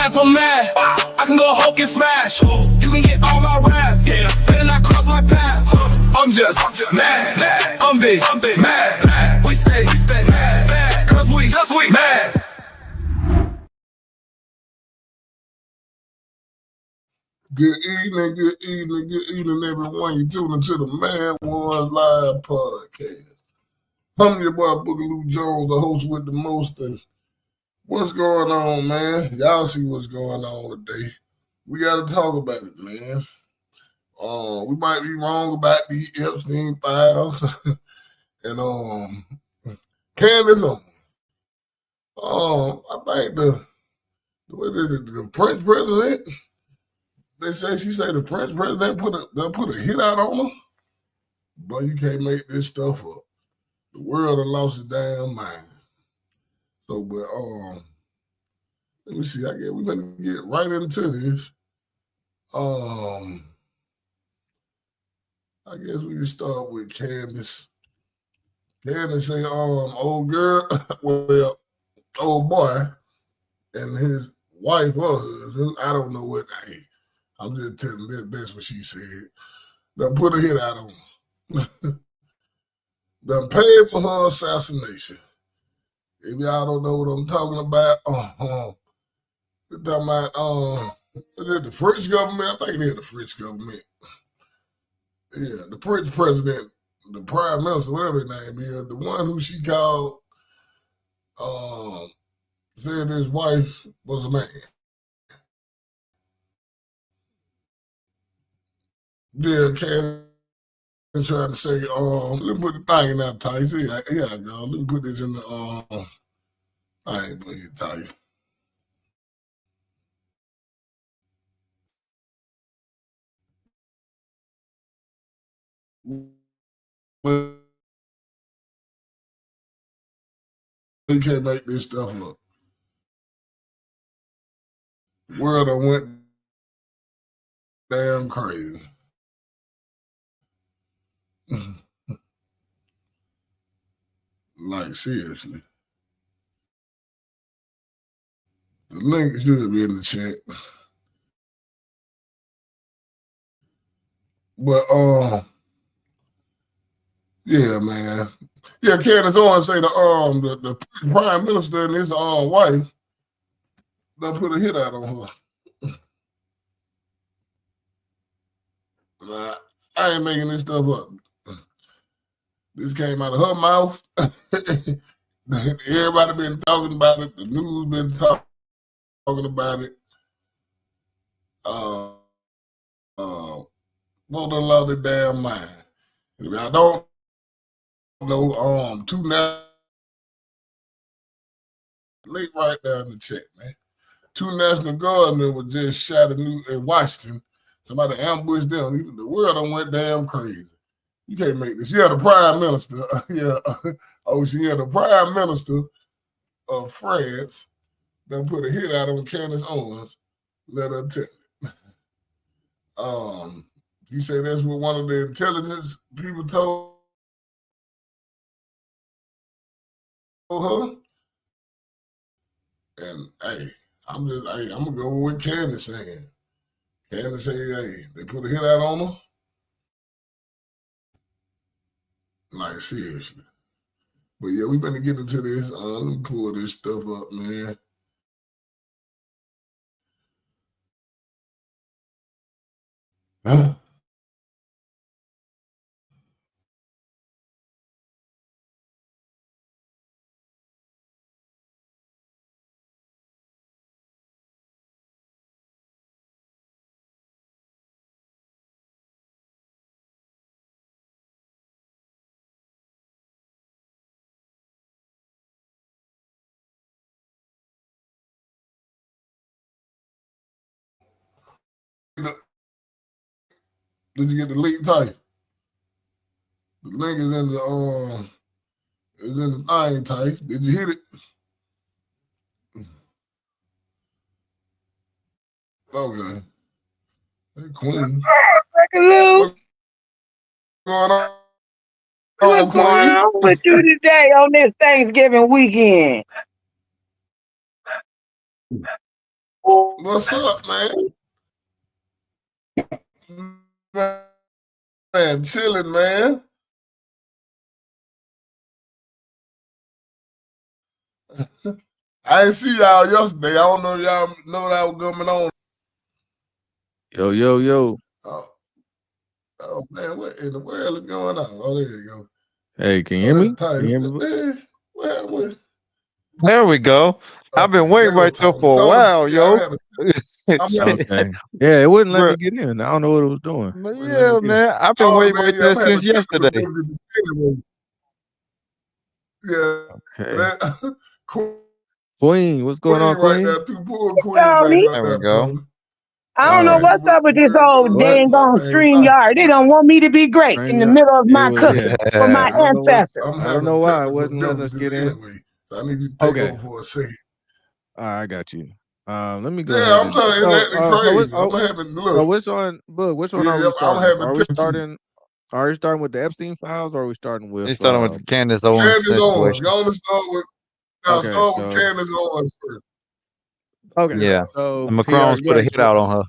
if I'm mad, I can go Hulk and smash. You can get all my raps, better not cross my path. I'm just mad, I'm big, mad. We stay mad, cause we mad. Good evening, everyone. You tuning to the Man One Live podcast. I'm your boy Boogaloo Jones, the host with the most. And what's going on, man? Y'all see what's going on today. We got to talk about it, man. We might be wrong about the Epstein files and Candice. I think the French president. She said the French president put a hit out on her. But you can't make this stuff up. The world has lost its damn mind. So, but let me see. I guess we're gonna get right into this. I guess we can start with Candice. Candice say, old girl, well, old boy, and his wife or husband, I don't know what I'm just telling you, that's what she said. They put a hit out on her. They paid for her assassination. If y'all don't know what I'm talking about, we're talking about is it the French government? I think it is the French government. Yeah, the French president, the prime minister, whatever his name is, the one who she called, said his wife was a man. Yeah, Candice trying to say, let me put the thing in that tight. See, here I go. Let me put this in the I ain't put it tight. But they can't make this stuff up. The world done went damn crazy. Like, seriously. The link should be in the chat. But, yeah, man. Yeah, Candace Owens say the prime minister and his wife, they put a hit out on her. Nah, I ain't making this stuff up. This came out of her mouth. Everybody been talking about it. The news been talking about it. Won't allow the damn mind. If I don't know, link right down in the chat, man. 2 National Guardsmen were just shot in Washington. Somebody ambushed them. The world done went damn crazy. You can't make this. Yeah, the prime minister. Yeah. The prime minister of France done put a hit out on Candace Owens. Let her tell it. He said that's what one of the intelligence people told her. And hey, I'm gonna go with Candice saying. Candice say, hey, they put a hit out on her. Like, seriously. But yeah, we better get into this. Let me pull this stuff up, man. Huh? Did you get the link type? The link is in the thing type. Did you hit it? Okay. Hey, Queen. What's What's going on? going on with you today on this Thanksgiving weekend? What's up, man? Man, chilling, man. I didn't see y'all yesterday. I don't know if y'all know what was going on. Yo, yo, yo. Oh man, what in the world is going on? Oh, there you go. Hey, can you hear me? Can you hear me? There we go. I've been waiting right there for a while, yo. Okay. Yeah, it wouldn't let me get in. I don't know what it was doing. Yeah, man. I've been waiting right there since yesterday. Yeah. Okay. Queen, what's going on, Queen? Right there, Tony. There we go. I don't know what's up with this old dang on StreamYard. They don't want me to be great in the middle of my cooking for my ancestors. I don't know why it wasn't letting us get in. Anyway, so I need you to take over for a second. All right, I got you. Let me go. Yeah, I'm telling you, it's crazy. I'm having look. So which one are we starting? Are we starting with the Epstein files, or are we starting with? He's starting with the Candice Owens situation. Y'all want to start with? Start with Candice Owens first. Okay. Yeah. So the Macrons put a hit out on her.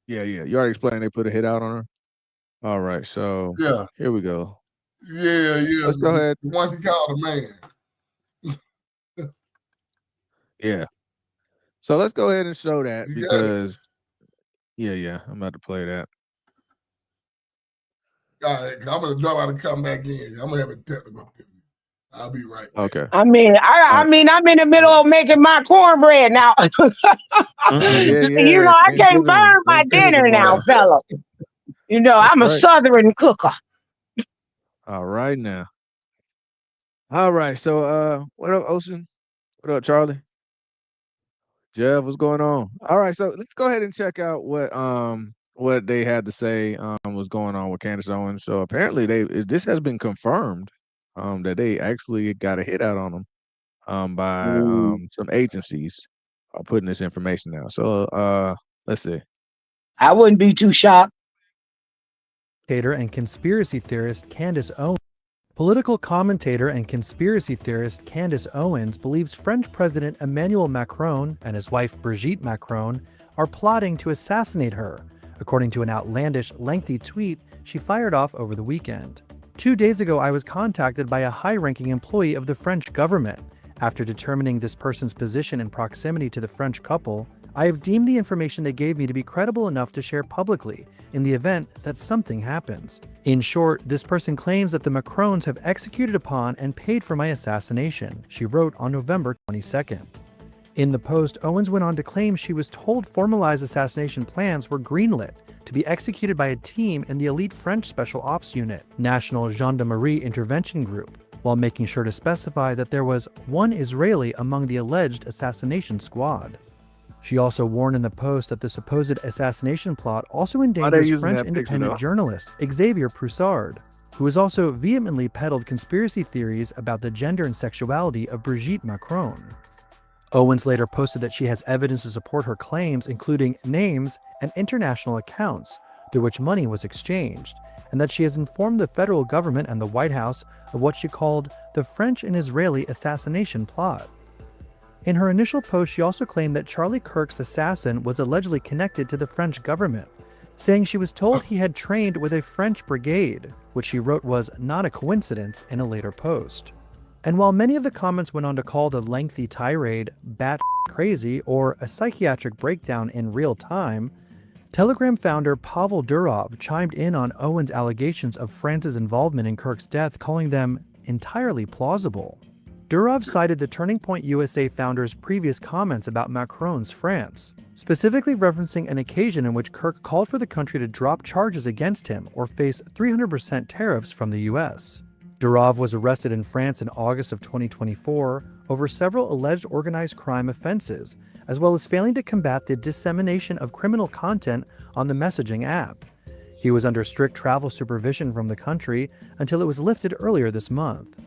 Yeah. You already explained they put a hit out on her. All right. So here we go. Yeah. Let's go ahead. Once he called a man. Yeah. So let's go ahead and show that because I'm about to play that. All right, I'm gonna drop out and come back in. I'm gonna have a technical. I'll be right back. Okay. I mean, I'm in the middle of making my cornbread now. You know, I can't burn my dinner now, fella. You know, I'm a Southern cooker. All right now. All right. So what up, Ocean? What up, Charlie? Jeff, what's going on? All right, so let's go ahead and check out what they had to say was going on with Candice Owens. So apparently this has been confirmed that they actually got a hit out on them by some agencies are putting this information out. So let's see. I wouldn't be too shocked. And conspiracy theorist Candice Owens. Political commentator and conspiracy theorist Candice Owens believes French President Emmanuel Macron and his wife Brigitte Macron are plotting to assassinate her, according to an outlandish, lengthy tweet she fired off over the weekend. 2 days ago, I was contacted by a high-ranking employee of the French government. After determining this person's position and proximity to the French couple, I have deemed the information they gave me to be credible enough to share publicly in the event that something happens. In short, this person claims that the Macrons have executed upon and paid for my assassination, she wrote on November 22nd. In the post, Owens went on to claim she was told formalized assassination plans were greenlit to be executed by a team in the elite French Special Ops Unit, National Gendarmerie Intervention Group, while making sure to specify that there was one Israeli among the alleged assassination squad. She also warned in the post that the supposed assassination plot also endangers French independent journalist Xavier Broussard, who has also vehemently peddled conspiracy theories about the gender and sexuality of Brigitte Macron. Owens later posted that she has evidence to support her claims, including names and international accounts through which money was exchanged, and that she has informed the federal government and the White House of what she called the French and Israeli assassination plot. In her initial post, she also claimed that Charlie Kirk's assassin was allegedly connected to the French government, saying she was told he had trained with a French brigade, which she wrote was not a coincidence in a later post. And while many of the comments went on to call the lengthy tirade bat crazy or a psychiatric breakdown in real time, Telegram founder Pavel Durov chimed in on Owens' allegations of France's involvement in Kirk's death, calling them entirely plausible. Durov cited the Turning Point USA founder's previous comments about Macron's France, specifically referencing an occasion in which Kirk called for the country to drop charges against him or face 300% tariffs from the US. Durov was arrested in France in August of 2024 over several alleged organized crime offenses, as well as failing to combat the dissemination of criminal content on the messaging app. He was under strict travel supervision from the country until it was lifted earlier this month.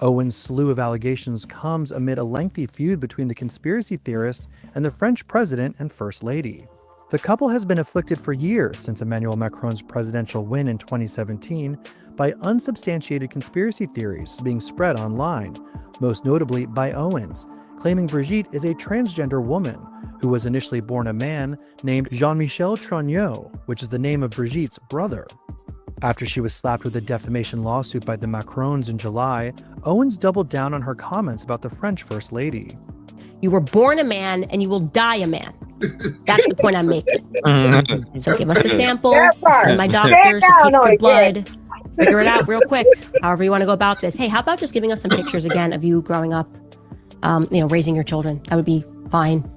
Owens' slew of allegations comes amid a lengthy feud between the conspiracy theorist and the French president and first lady. The couple has been afflicted for years since Emmanuel Macron's presidential win in 2017 by unsubstantiated conspiracy theories being spread online, most notably by Owens, claiming Brigitte is a transgender woman who was initially born a man named Jean-Michel Trogneux, which is the name of Brigitte's brother. After she was slapped with a defamation lawsuit by the Macrons in July, Owens doubled down on her comments about the French First Lady. You were born a man and you will die a man. That's the point I'm making. So give us a sample, send my doctors to keep your blood, figure it out real quick, however you want to go about this. Hey, how about just giving us some pictures again of you growing up, raising your children? That would be fine.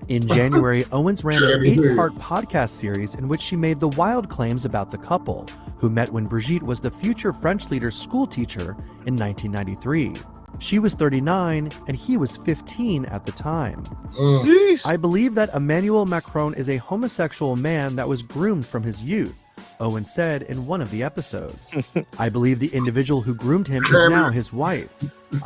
In January, Owens ran an 8-part podcast series in which she made the wild claims about the couple, who met when Brigitte was the future French leader's school teacher in 1993. She was 39 and he was 15 at the time. I believe that Emmanuel Macron is a homosexual man that was groomed from his youth, Owens said in one of the episodes. I believe the individual who groomed him is now his wife.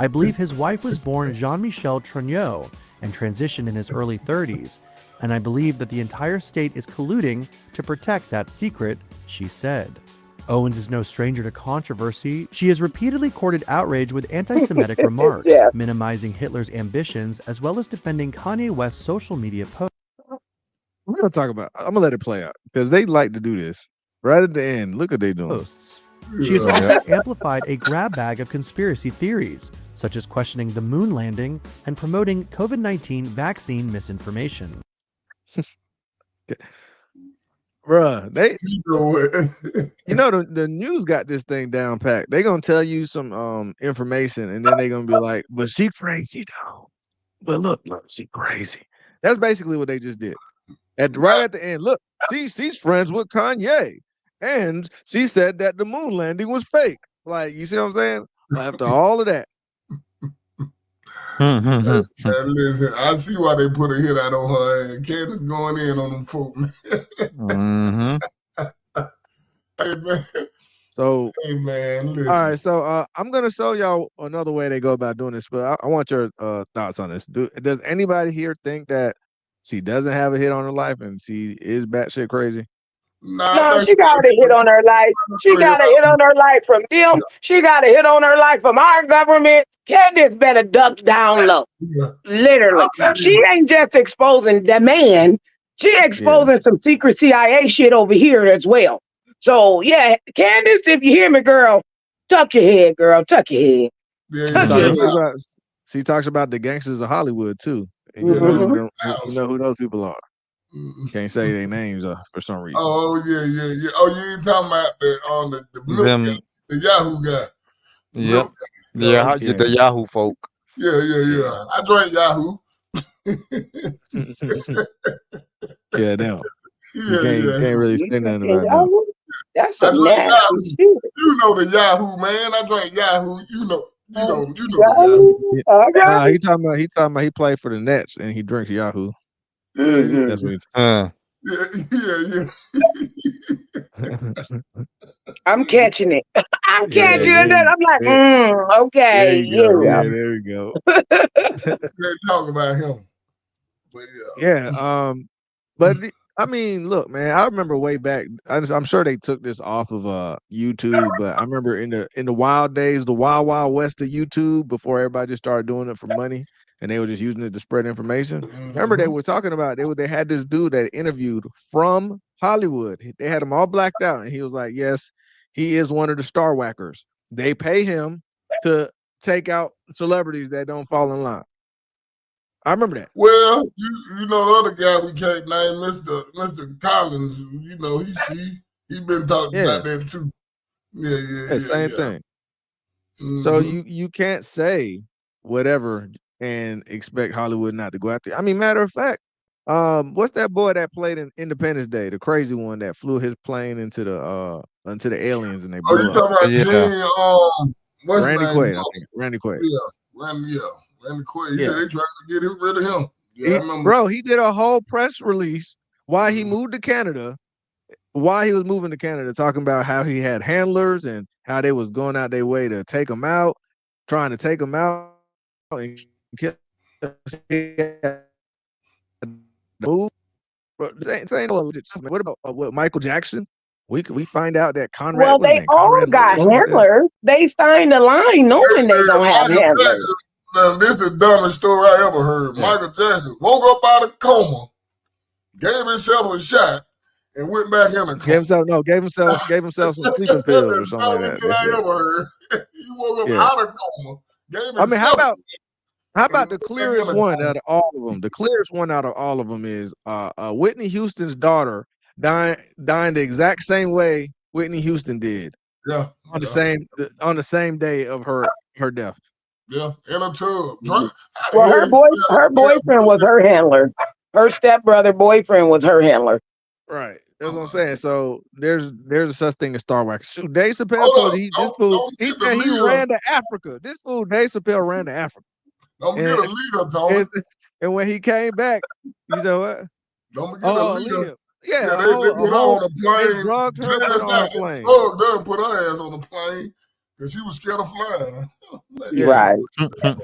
I believe his wife was born Jean-Michel Trogneux and transitioned in his early 30s, and I believe that the entire state is colluding to protect that secret, she said. Owens is no stranger to controversy. She has repeatedly courted outrage with anti-Semitic remarks, minimizing Hitler's ambitions, as well as defending Kanye West's social media posts. I'm gonna let it play out because they like to do this right at the end. Look what they doing. She has also amplified a grab bag of conspiracy theories, such as questioning the moon landing and promoting COVID-19 vaccine misinformation. Bruh, the news got this thing down packed. They gonna tell you some information, and then they gonna be like, "But she crazy though." But look, she crazy. That's basically what they just did. Right at the end, look, she's friends with Kanye, and she said that the moon landing was fake. Like, you see what I'm saying? After all of that. Listen, I see why they put a hit out on her and Candice going in on them folk, man. Hey, man. So, hey, man, listen. All right, so I'm gonna show y'all another way they go about doing this, but I want your thoughts on this. Does anybody here think that she doesn't have a hit on her life and she is batshit crazy? No, she got a hit on her life. She got a hit on her life from them. She got a hit on her life from our government. Candice better duck down low. Literally. She ain't just exposing the man. She exposing some secret CIA shit over here as well. So, yeah, Candice, if you hear me, girl, tuck your head, girl. Tuck your head. She talks about the gangsters of Hollywood, too. And you know who those people are. Can't say their names for some reason. Oh, yeah. Oh, you ain't talking about the Yahoo guy. Yep. The Yahoo folk. Yeah. I drank Yahoo. Yeah, no. You can't really say nothing about that. That's a nasty shit. You know the Yahoo, man. I drank Yahoo. You know the Yahoo. He talking about he played for the Nets and he drinks Yahoo. That's what Yeah. I'm catching it. I'm catching it. I'm like, okay. There we go. They talk about him. But but I mean, look, man, I remember way back. I'm sure they took this off of YouTube, but I remember in the wild days, the wild west of YouTube, before everybody just started doing it for money, and they were just using it to spread information. Remember, they were talking about they had this dude that interviewed from Hollywood. They had him all blacked out, and he was like, "Yes, he is one of the star whackers. They pay him to take out celebrities that don't fall in line." I remember that. Well, you know the other guy we can't name, Mr. Collins. You know he been talking about that too. Yeah. Same thing. So you can't say whatever and expect Hollywood not to go out there. I mean, matter of fact, what's that boy that played in Independence Day, the crazy one that flew his plane into the aliens and they blew you talking about what's Randy his Quaid? name? I think Randy Quaid. Randy Quaid. He said they trying to get rid of him. Yeah, I remember. Bro, he did a whole press release why he moved to Canada, why he was moving to Canada, talking about how he had handlers and how they was going out their way to take him out, trying to take him out and kill move. Bro, this ain't no legit stuff, man. What about what Michael Jackson? We find out that Conrad. Well, they all got handlers. They signed the line knowing they don't have handlers. Now, this is the dumbest story I ever heard. Yeah. Michael Jackson woke up out of coma, gave himself a shot, and went back in a coma. Gave himself some sleeping pills or something like that. That's the dumbest shit I ever heard. He woke up Yeah. out of coma, gave I mean, how himself about the and clearest went back in a one coma. out of all of them? The clearest one out of all of them is Whitney Houston's daughter dying the exact same way Whitney Houston did Yeah, on the same day of her death. yeah, in a tub. Mhm. How the Well, hell her boyfriend was her handler. Her stepbrother boyfriend was her handler. Right. That's what I'm saying. So there's a such thing as Star Wax. Shoot, Dave Chappelle Hold told up. you Don't he get the said he leader. ran to Africa. This fool Dave Chappelle ran to Africa. Don't forget a leader, Tony. And when he came back, you know what? Don't forget a leader. Aaliyah. Yeah, Yeah, they put her on a plane. they drugged her, put her on a plane. Drugged her and put her ass on the plane because she was scared of flying. Yeah. Right.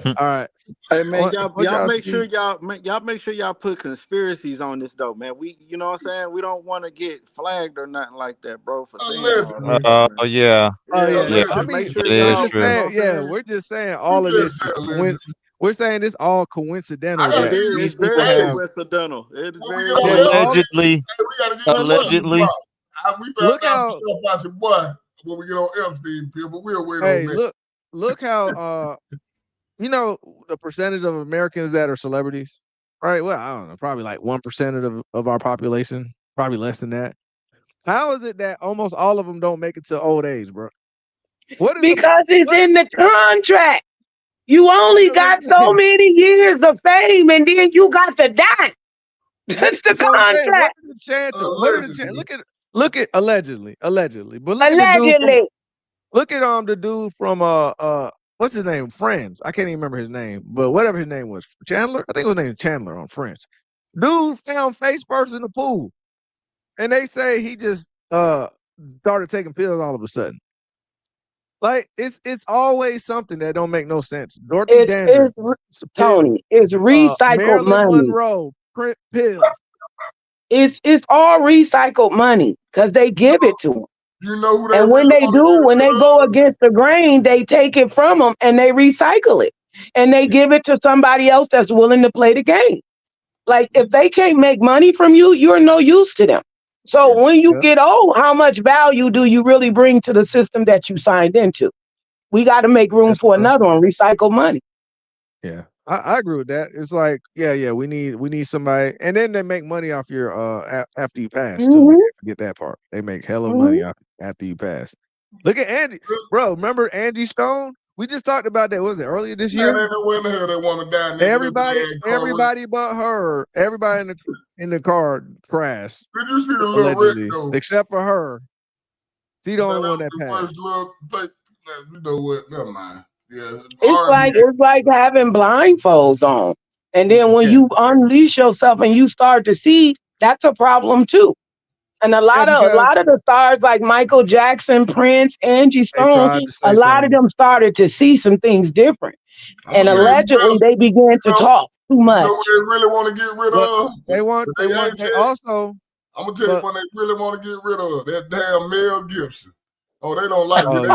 All right. Hey man, What y'all make sure y'all put conspiracies on this though, man. You know what I'm saying? We don't want to get flagged or nothing like that, bro. For saying all that. Yeah. Oh yeah. Yeah. I just mean, make sure it is y'all. true. You know what I'm saying? we're just saying all of this is coincidence. We're saying this all coincidental I gotta that give you these It's people very have. coincidental. It's When we very get on There's the all FB, Allegedly. we gotta give you Allegedly. We Look found out how- some stuff about your boy when we get on Epstein, people. We'll wait Hey, on that. look how you know the percentage of Americans that are celebrities, right? Well, I don't know, probably like 1% of our population, probably less than that. How is it that almost all of them don't make it to old age, bro? Because it's in the contract. You only got so many years of fame, and then you got to die. That's the So I'm saying, contract. what are the chances? What are the chances? Look at allegedly, but look at Allegedly. look at the dude from what's his name? Friends. I can't even remember his name, but whatever his name was, Chandler. I think his name was Chandler on Friends. Dude found face first in the pool, and they say he just started taking pills all of a sudden. Like it's always something that don't make no sense. Dorothy Dandridge, Tony, it's recycled Marilyn money. Monroe, print pills. It's all recycled money because they give it to them. You know who they And when really they wanna do, get when rid they go of? against the grain, they take it from them and they recycle it. And they give it to somebody else that's willing to play the game. Like if they can't make money from you, you're no use to them. So when you get old, how much value do you really bring to the system that you signed into? We got to make room for another one, recycle money. Yeah, I agree with that. It's like, yeah, we need somebody, and then they make money off your after you pass too. We can't forget that part. They make hella money after you pass. Look at Andy, bro. Remember Angie Stone? We just talked about that. Was it earlier this year? They went there. They want to die. Everybody but her. Everybody in the car crashed. Did you see the little Allegedly, red though? except for her. She the only one that the passed. You know what? Never mind. Yeah, It's like having blindfolds on. And then when you unleash yourself and you start to see, that's a problem too. And a lot of the stars like Michael Jackson, Prince, Angie Stone, a lot of them started to see some things different. And allegedly they began to talk too much. You know what they really want to get rid of? They also. I'm gonna tell you what they really want to get rid of. That damn Mel Gibson. Oh, they don't like it. They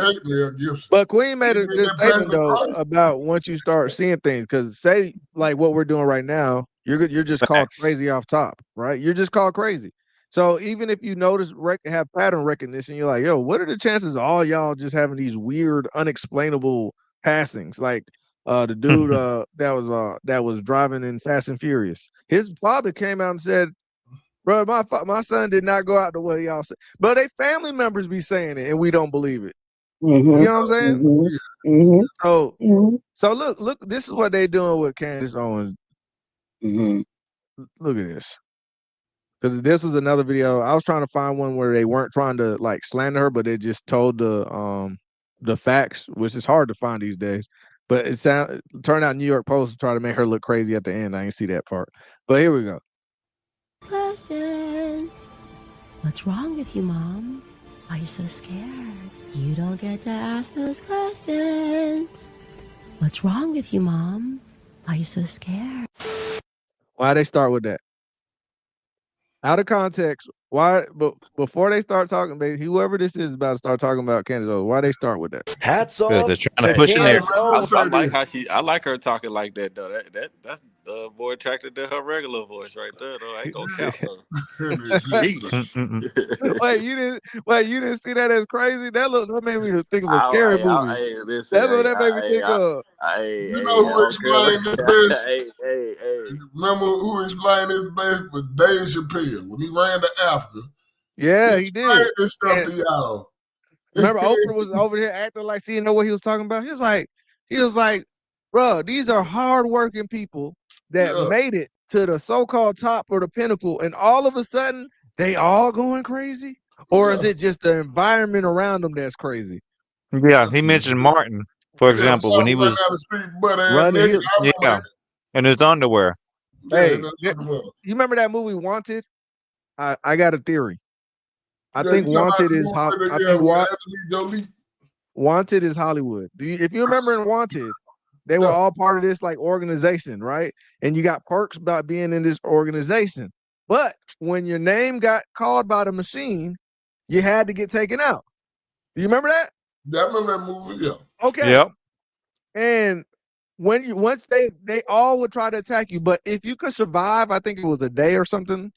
hate Mel Gibson. But Queen made a good statement though about once you start seeing things, because say like what we're doing right now, you're just called crazy off top, right? You're just called crazy. So even if you notice have pattern recognition, you're like, yo, what are the chances of all y'all just having these weird, unexplainable passings? Like the dude that was driving in Fast and Furious. His father came out and said, bro, my son did not go out the way y'all said. But they family members be saying it, and we don't believe it. You know what I'm saying? So look, this is what they doing with Candice Owens. Look at this. Because this was another video. I was trying to find one where they weren't trying to like slander her, but they just told the facts, which is hard to find these days. But it turned out New York Post to try to make her look crazy at the end. I didn't see that part. But here we go. Questions. What's wrong with you, Mom? Why are you so scared? You don't get to ask those questions. What's wrong with you, Mom? Why are you so scared? Why they start with that? Out of context, Why? But before they start talking, baby, whoever this is about to start talking about Candice Owens, why they start with that? Hats Because off they're trying to to push in there. Candace I Owens. like how I like her talking like that though. That's more attractive than her regular voice right there though. I ain't gonna count though. Jeez. Wait, you didn't see that as crazy? That made me think of a scary movie. Hey, listen, That's what that made me think of. You know who explained this best? Hey. Remember who explained this best was Dave Chappelle when he ran to Africa. Yeah, he did. Explained this stuff to y'all. Remember, Oprah was over here acting like she didn't know what he was talking about. He was like, bro, these are hardworking people that made it to the so-called top or the pinnacle, and all of a sudden they all going crazy? Or is it just the environment around them that's crazy? Yeah, he mentioned Martin, for example, when he was down the street, butt ass running. nigga. I remember that. in his underwear. Hey, Yeah, you remember that movie Wanted? I got a theory. I Yeah, think you talking Wanted about is the movie with I think Angelina Jolie? Wanted is Hollywood. If you remember in Wanted, they were all part of this like organization, right? And you got perks about being in this organization. But when your name got called by the machine, you had to get taken out. Do you remember that? Yeah, I remember that movie. Yeah. Okay. Yep. And once they all would try to attack you, but if you could survive, I think it was a day or something,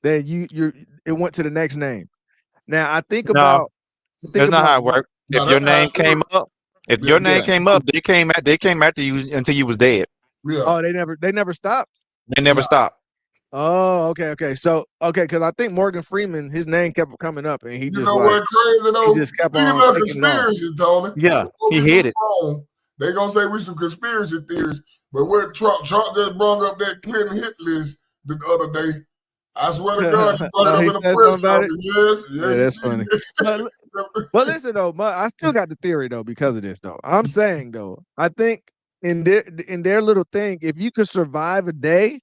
then it went to the next name. Now I think about that's not how it worked. If your name came up, they came after you until you was dead. Yeah. Oh, they never stopped. They never stopped. Oh, okay. So, because I think Morgan Freeman, his name kept coming up, and he just what crazy though? he just kept Speaking on of taking it off. conspiracies, Tony. Yeah, he hit it. They gonna say we some conspiracy theories, but what Trump just brought up that Clinton hit list the other day. I swear to God, he brought it up in a press conference. Yes, yeah, that's funny. But listen though, I still got the theory though because of this though. I'm saying though, I think in their little thing, if you could survive a day,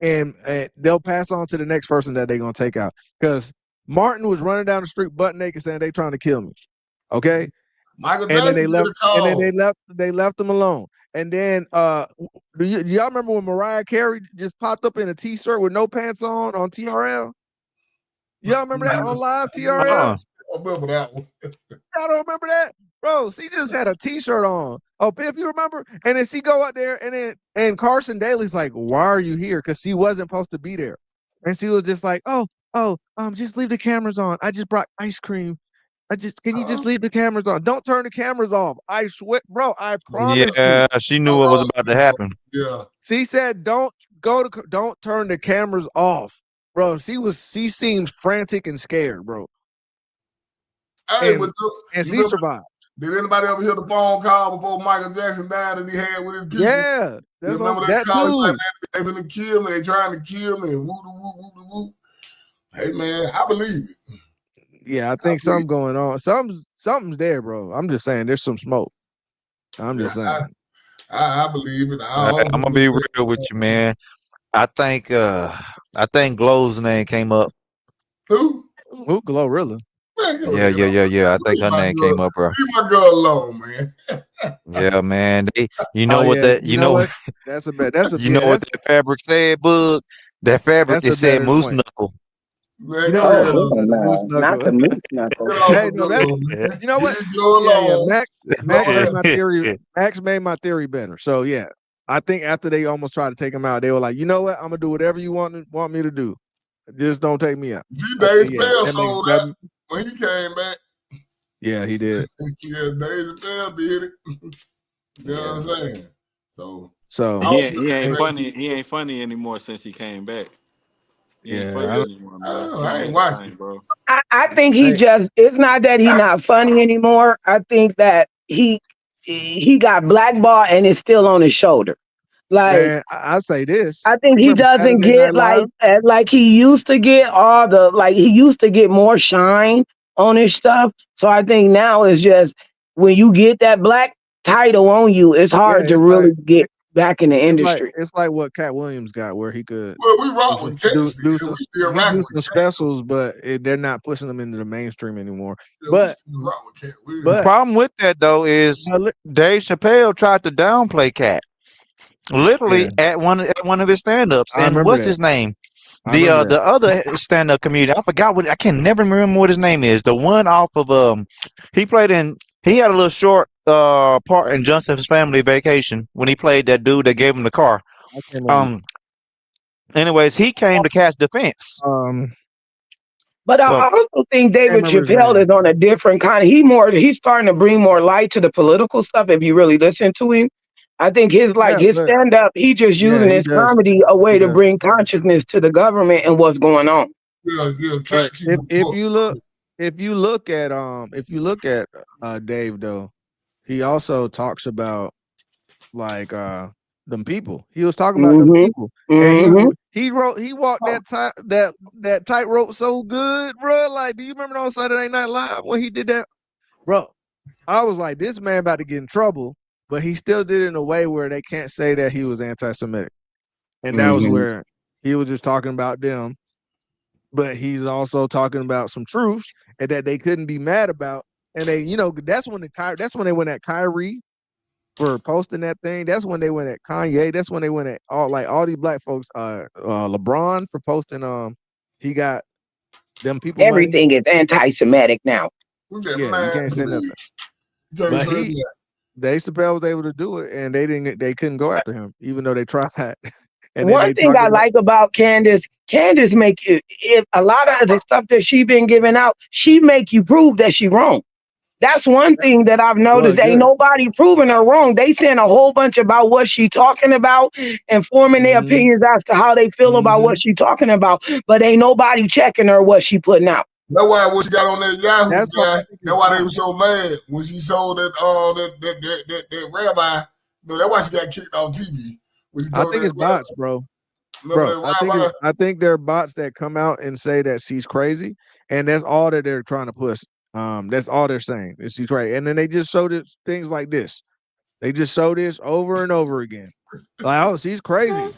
and they'll pass on to the next person that they're gonna take out. Because Martin was running down the street butt naked saying they trying to kill me. Okay. Michael Jackson, and then they left them alone. And then do y'all remember when Mariah Carey just popped up in a t-shirt with no pants on TRL? Y'all remember that on live TRL? I remember that one. Y'all don't remember that? Bro, she just had a t-shirt on. Oh, if you remember, and then she go out there and Carson Daly's like, why are you here? Because she wasn't supposed to be there. And she was just like, just leave the cameras on. I just brought ice cream. Can you just leave the cameras on? Don't turn the cameras off. I swear, bro, I promise you. Yeah, she knew what was about to happen. Yeah. She said, don't turn the cameras off. Bro, she seemed frantic and scared, bro. Hey, and she survived. Did anybody ever hear the phone call before Michael Jackson died that he had with his people? Yeah, that's remember that call? Too. Like, man, they gonna kill me. They trying to kill me. And woo. Hey man, I believe it. Yeah, I think something's going on. Something's there, bro. I'm just saying, there's some smoke. I'm just saying. I believe it. I'm gonna be real with you, man. I think Glow's name came up. Who? Glorilla. Yeah. I think her name came up, bro. Leave my girl alone, man. Yeah, man. You know what that? You know what? That's a bad. That's a. You know what that fabric said, Bug? That fabric it said moose knuckle. Man, not the moose knuckle. Hey, no, you know what? Yeah, Max made my theory. Max made my theory better. So yeah, I think after they almost tried to take him out, they were like, you know what? I'm gonna do whatever you want me to do. Just don't take me out. Dave Chappelle sold that when he came back. Yeah, he did. Yeah, Dave Chappelle did it. You know what I'm saying? So he ain't funny. He ain't funny anymore since he came back. He ain't funny anymore, man. I ain't watching it, bro. I think it's not that he's not funny anymore. I think that he got blackballed and it's still on his shoulder. Like, man, I say this. I think he doesn't get like he used to get he used to get more shine on his stuff. So I think now it's just when you get that black title on you, it's hard to really get back in the industry. It's like what Cat Williams got, where he could we rock with do some specials, but they're not pushing them into the mainstream anymore. But the problem with that though is Dave Chappelle tried to downplay Cat. Literally at one of his stand-ups. And what's his name? The other stand-up comedian, I forgot I can never remember what his name is. The one off of he had a little short part in Johnson's Family Vacation when he played that dude that gave him the car. Anyways, he came to Catch Defense. But I also think David Chappelle is on a different kind of. He's starting to bring more light to the political stuff. If you really listen to him, I think his stand up. He just using his comedy a way to bring consciousness to the government and what's going on. But if you look at Dave though, he also talks about like them people. He was talking about them people, and he walked that tightrope so good, bro. Like, do you remember on Saturday Night Live when he did that, bro? I was like, this man about to get in trouble, but he still did it in a way where they can't say that he was anti-Semitic, and that was where he was just talking about them, but he's also talking about some truths and that they couldn't be mad about, and they, that's when they went at Kyrie for posting that thing. That's when they went at Kanye. That's when they went at all these black folks. LeBron for posting. He got them people. Everything is anti-Semitic now. Yeah, you can't say nothing. But Dave Chappelle was able to do it, and they couldn't go after him, even though they tried. And one thing I like about Candice make you. If a lot of the stuff that she been giving out, she make you prove that she wrong. That's one thing that I've noticed. Ain't nobody proving her wrong. They saying a whole bunch about what she talking about and forming their opinions as to how they feel about what she talking about. But ain't nobody checking her what she putting out. That's why when she got on that Yahoo guy, that's why they were so mad when she sold that rabbi. No, that's why she got kicked off TV. I think it's bots, bro. I think there are bots that come out and say that she's crazy, and that's all that they're trying to push. That's all they're saying. She's right. And then they just showed it things like this. They just show this over and over again. Like, oh, she's crazy.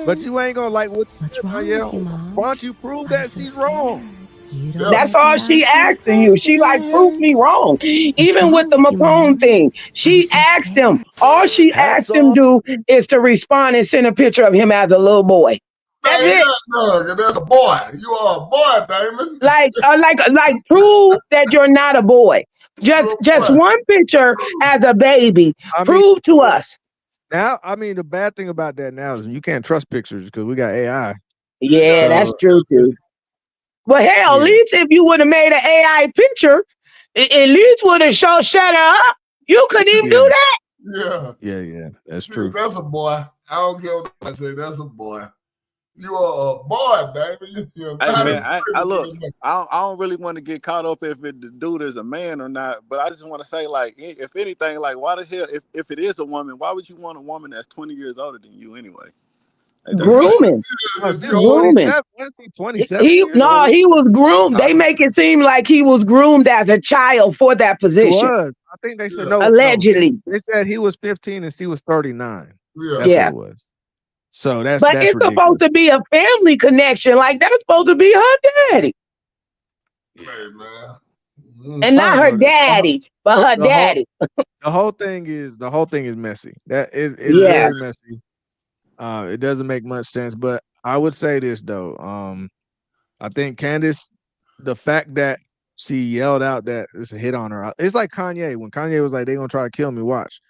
But you ain't gonna like what's wrong with you, Mom? Why don't you prove that she's wrong? That's all she asking you. She like, prove me wrong. Even with the Macron thing, she asked him. All she asked him do is to respond and send a picture of him as a little boy. That's it. That's a boy. You are a boy, Damon. Like prove that you're not a boy. Just one picture as a baby. Prove to us. Now, I mean, the bad thing about that now is you can't trust pictures because we got AI. Yeah, so, that's true too. But hell, at least if you would have made an AI picture, at least would have shut her up. You couldn't even do that. Yeah, that's true. That's a boy. I don't care what I say. That's a boy. You are a boy, baby. I look. I don't really want to get caught up if the dude is a man or not. But I just want to say, like, if anything, like, why the hell, if it is a woman, why would you want a woman that's 20 years older than you anyway? Grooming. Grooming. 27 he was groomed. They make it seem like he was groomed as a child for that position. I think they said no. Allegedly. They said he was 15 and she was 39. Yeah. That's what it was. So that's it's ridiculous. Supposed to be a family connection. Like, that's supposed to be her daddy. Hey, man. And not her daddy, but her daddy. The whole thing is messy. That is very messy. It doesn't make much sense, but I would say this though. I think Candice, the fact that she yelled out that it's a hit on her, it's like Kanye. When Kanye was like, "They're gonna try to kill me," watch.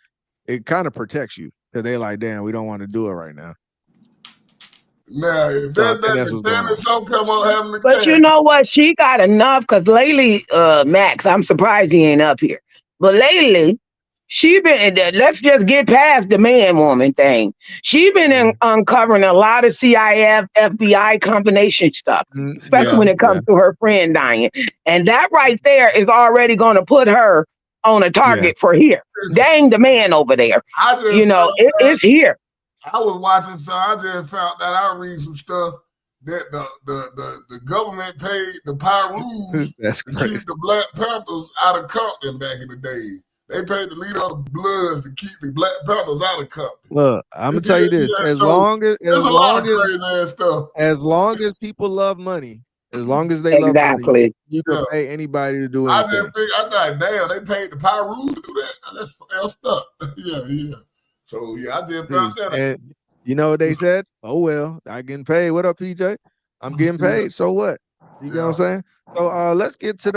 It kind of protects you because they're like, "Damn, we don't want to do it right now." Now, if Candice don't come up having the But you know what? She got enough because lately, Max, I'm surprised he ain't up here. But lately, she been, let's just get past the man-woman thing. She been uncovering a lot of CIA, FBI combination stuff, especially when it comes to her friend dying. And that right there is already going to put her on a target for here. Dang the man over there. It's here. I was watching, so I just found that I read some stuff that the government paid the Pyrus to keep the Black Panthers out of Compton back in the day. They paid the leader of the Bloods to keep the Black Panthers out of Compton. Look, I'm gonna tell you this: as long as people love money, as long as they love money, you can pay anybody to do anything. I thought, damn, they paid the Pyrus to do that. That's effed up. Yeah. So I did found that. And you know what they said? Oh well, I getting paid. What up, PJ? I'm getting paid. So what? You get what I'm saying? So let's get to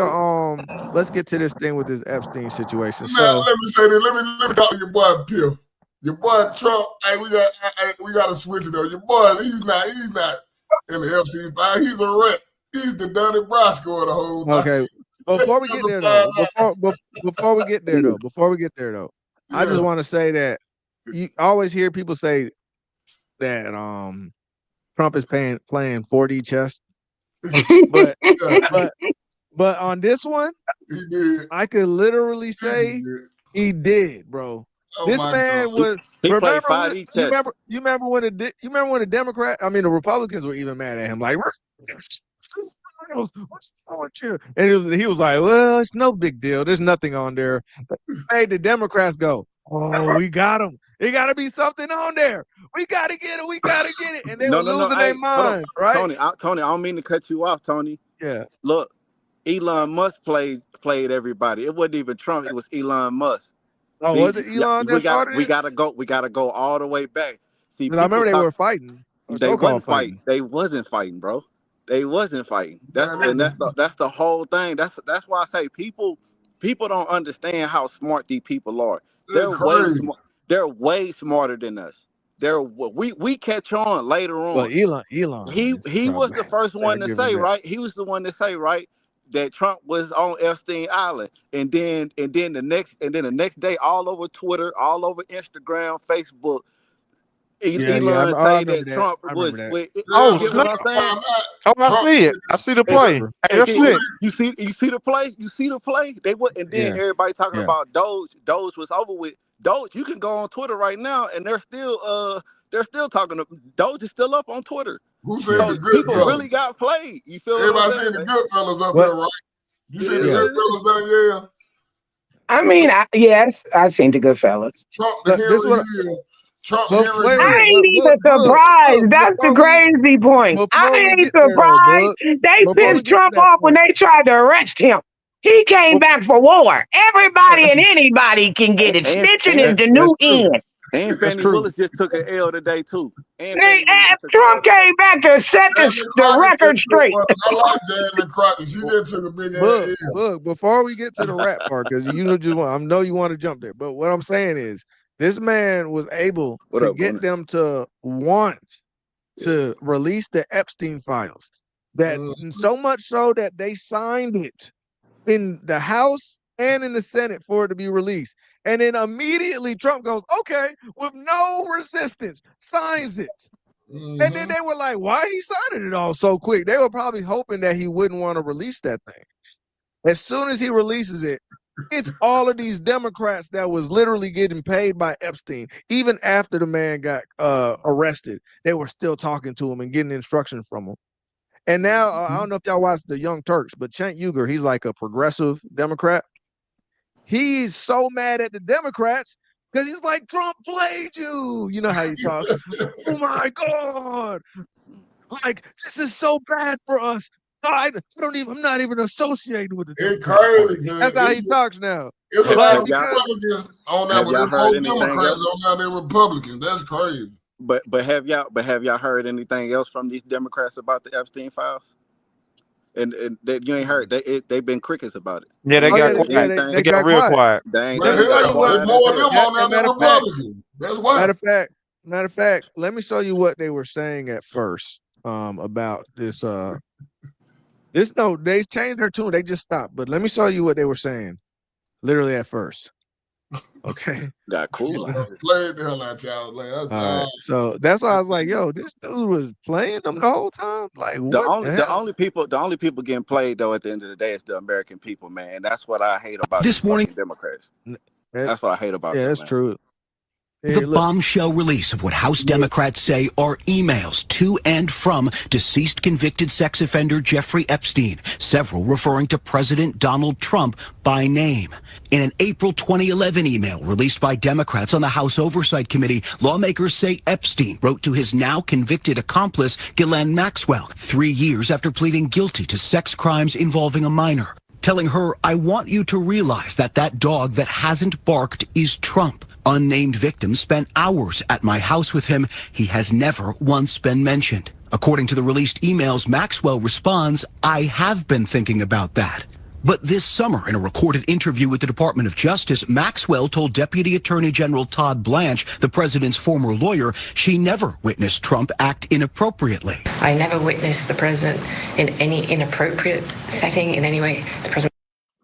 this thing with this Epstein situation. Now, So let me say this. Let me talk to your boy Piff. Your boy Trump. Hey, we got to switch it though. Your boy, he's not in the Epstein file. He's a rep. He's the Donnie Brasco of the whole thing. okay. Before we get there though, before we get there though, I just want to say that you always hear people say that Trump is playing 4D chess, but on this one, he did. I could literally say he did, bro. Oh this man God. was. He played Remember, 5D chess. you remember when the Republicans were even mad at him, like, what's wrong with you? And he was like, well, it's no big deal. There's nothing on there. Made the Democrats go, oh, we got him. It got to be something on there. We got to get it. We got to get it. And they were losing their mind, right? Tony, I don't mean to cut you off, Tony. Yeah. Look, Elon Musk played everybody. It wasn't even Trump. It was Elon Musk. Oh, was it Elon that started it? We gotta go all the way back. See, I remember they were fighting. They wasn't fighting. They wasn't fighting, bro. They wasn't fighting. That's the whole thing. That's why I say people don't understand how smart these people are. They're way smarter than us. We catch on later on. Well, Elon. He was the first one to say, right? He was the one to say, right, that Trump was on Epstein Island, and then the next day, all over Twitter, all over Instagram, Facebook, Elon say that Trump was. Oh, you know what I'm saying? Oh, I see it. I see the play. That's it. You see the play. You see the play. They would, and then everybody talking about Doge. Doge was over with. Doge, you can go on Twitter right now, and they're still talking. Doge is still up on Twitter. Who said the good people fellas? Really got played. You feel? Everybody saying the good fellas up there, right? You see the good fellas down here? I mean, yes, I've seen the good fellas. Trump, I ain't even surprised. That's the crazy point. I ain't surprised. They pissed Trump off when they tried to arrest him. He came back for war. Everybody and anybody can get it. Snitching is the new end. And Fannie Willis just took an L today too. And Trump came back to set the record straight. I like Jamie Crockett. She just took a big L. Look, before we get to the rap part, because I know you want to jump there, but what I'm saying is this man was able to get them to want to release the Epstein files. That so much so that they signed it in the House and in the Senate for it to be released. And then immediately Trump goes, okay, with no resistance, signs it. And then they were like, why he signing it all so quick? They were probably hoping that he wouldn't want to release that thing. As soon as he releases it, it's all of these Democrats that was literally getting paid by Epstein. Even after the man got arrested, they were still talking to him and getting instruction from him. And now, I don't know if y'all watched The Young Turks, but Cenk Uygur, he's like a progressive Democrat. He's so mad at the Democrats because he's like, Trump played you. You know how he talks. Oh my God. Like, this is so bad for us. I'm not even associated with it. It's crazy. That's how he talks now. It's a lot of Republicans on that, but there's no Democrats on that. They're Republicans. That's crazy. But have y'all heard anything else from these Democrats about the Epstein files? And you ain't heard they've been crickets about it. Yeah, they got quiet. They got real quiet. There's more of them on that Republicans. That's why. Matter of fact, let me show you what they were saying at first about this. They changed their tune. They just stopped. But let me show you what they were saying, literally at first. Okay. Got cool. Played the hell out y'all. Right. So that's why I was like, yo, this dude was playing them the whole time. Like, the only people getting played though at the end of the day is the American people, man. And that's what I hate about this morning Democrats. That's what I hate about. Yeah, that's true. The bombshell release of what House Democrats say are emails to and from deceased convicted sex offender Jeffrey Epstein, several referring to President Donald Trump by name. In an April 2011 email released by Democrats on the House Oversight Committee, lawmakers say Epstein wrote to his now convicted accomplice, Ghislaine Maxwell, 3 years after pleading guilty to sex crimes involving a minor, telling her, I want you to realize that dog that hasn't barked is Trump. Unnamed victims spent hours at my house with him. He has never once been mentioned. According to the released emails, Maxwell responds, "I have been thinking about that." But this summer, in a recorded interview with the Department of Justice, Maxwell told Deputy Attorney General Todd Blanche, the president's former lawyer, she never witnessed Trump act inappropriately. I never witnessed the president in any inappropriate setting in any way. The president.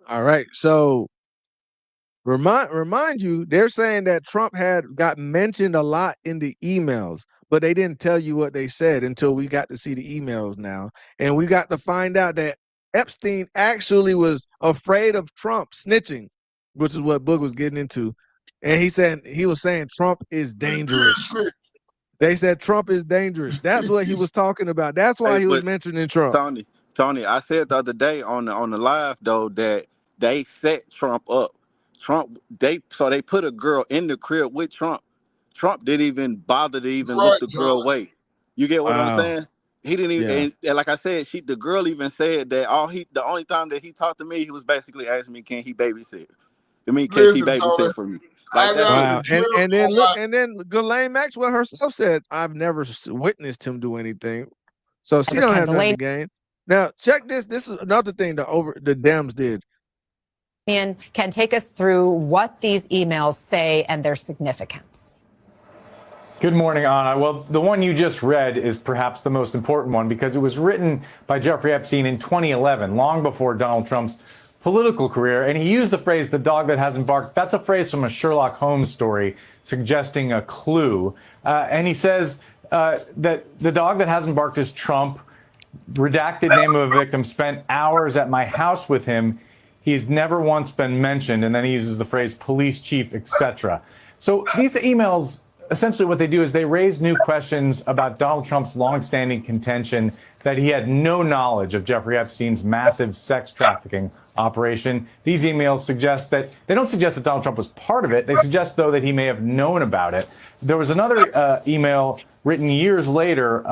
All right. So remind you, they're saying that Trump got mentioned a lot in the emails, but they didn't tell you what they said until we got to see the emails now. And we got to find out that Epstein actually was afraid of Trump snitching, which is what Boog was getting into. And he was saying Trump is dangerous. They said Trump is dangerous. That's what he was talking about. That's why he was mentioning Trump. Tony, I said the other day on the live though that they set Trump up. They put a girl in the crib with Trump. Trump didn't even bother to even look the girl away. You get what I'm saying? He didn't even, and like I said, the girl even said that the only time that he talked to me, he was basically asking me, can he babysit? Can she babysit for me? Like that. Wow. And then look, and then Ghislaine Maxwell herself said, I've never witnessed him do anything. So she don't have nothing to gain. Now check this. This is another thing the Dems did. And can take us through what these emails say and their significance. Good morning, Anna. Well, the one you just read is perhaps the most important one because it was written by Jeffrey Epstein in 2011, long before Donald Trump's political career. And he used the phrase, the dog that hasn't barked. That's a phrase from a Sherlock Holmes story suggesting a clue. And he says that the dog that hasn't barked is Trump. Redacted name of a victim, spent hours at my house with him. He's never once been mentioned. And then he uses the phrase police chief, etc. So these emails, essentially what they do is they raise new questions about Donald Trump's longstanding contention that he had no knowledge of Jeffrey Epstein's massive sex trafficking operation. These emails suggest that they don't suggest that Donald Trump was part of it. They suggest, though, that he may have known about it. There was another email written years later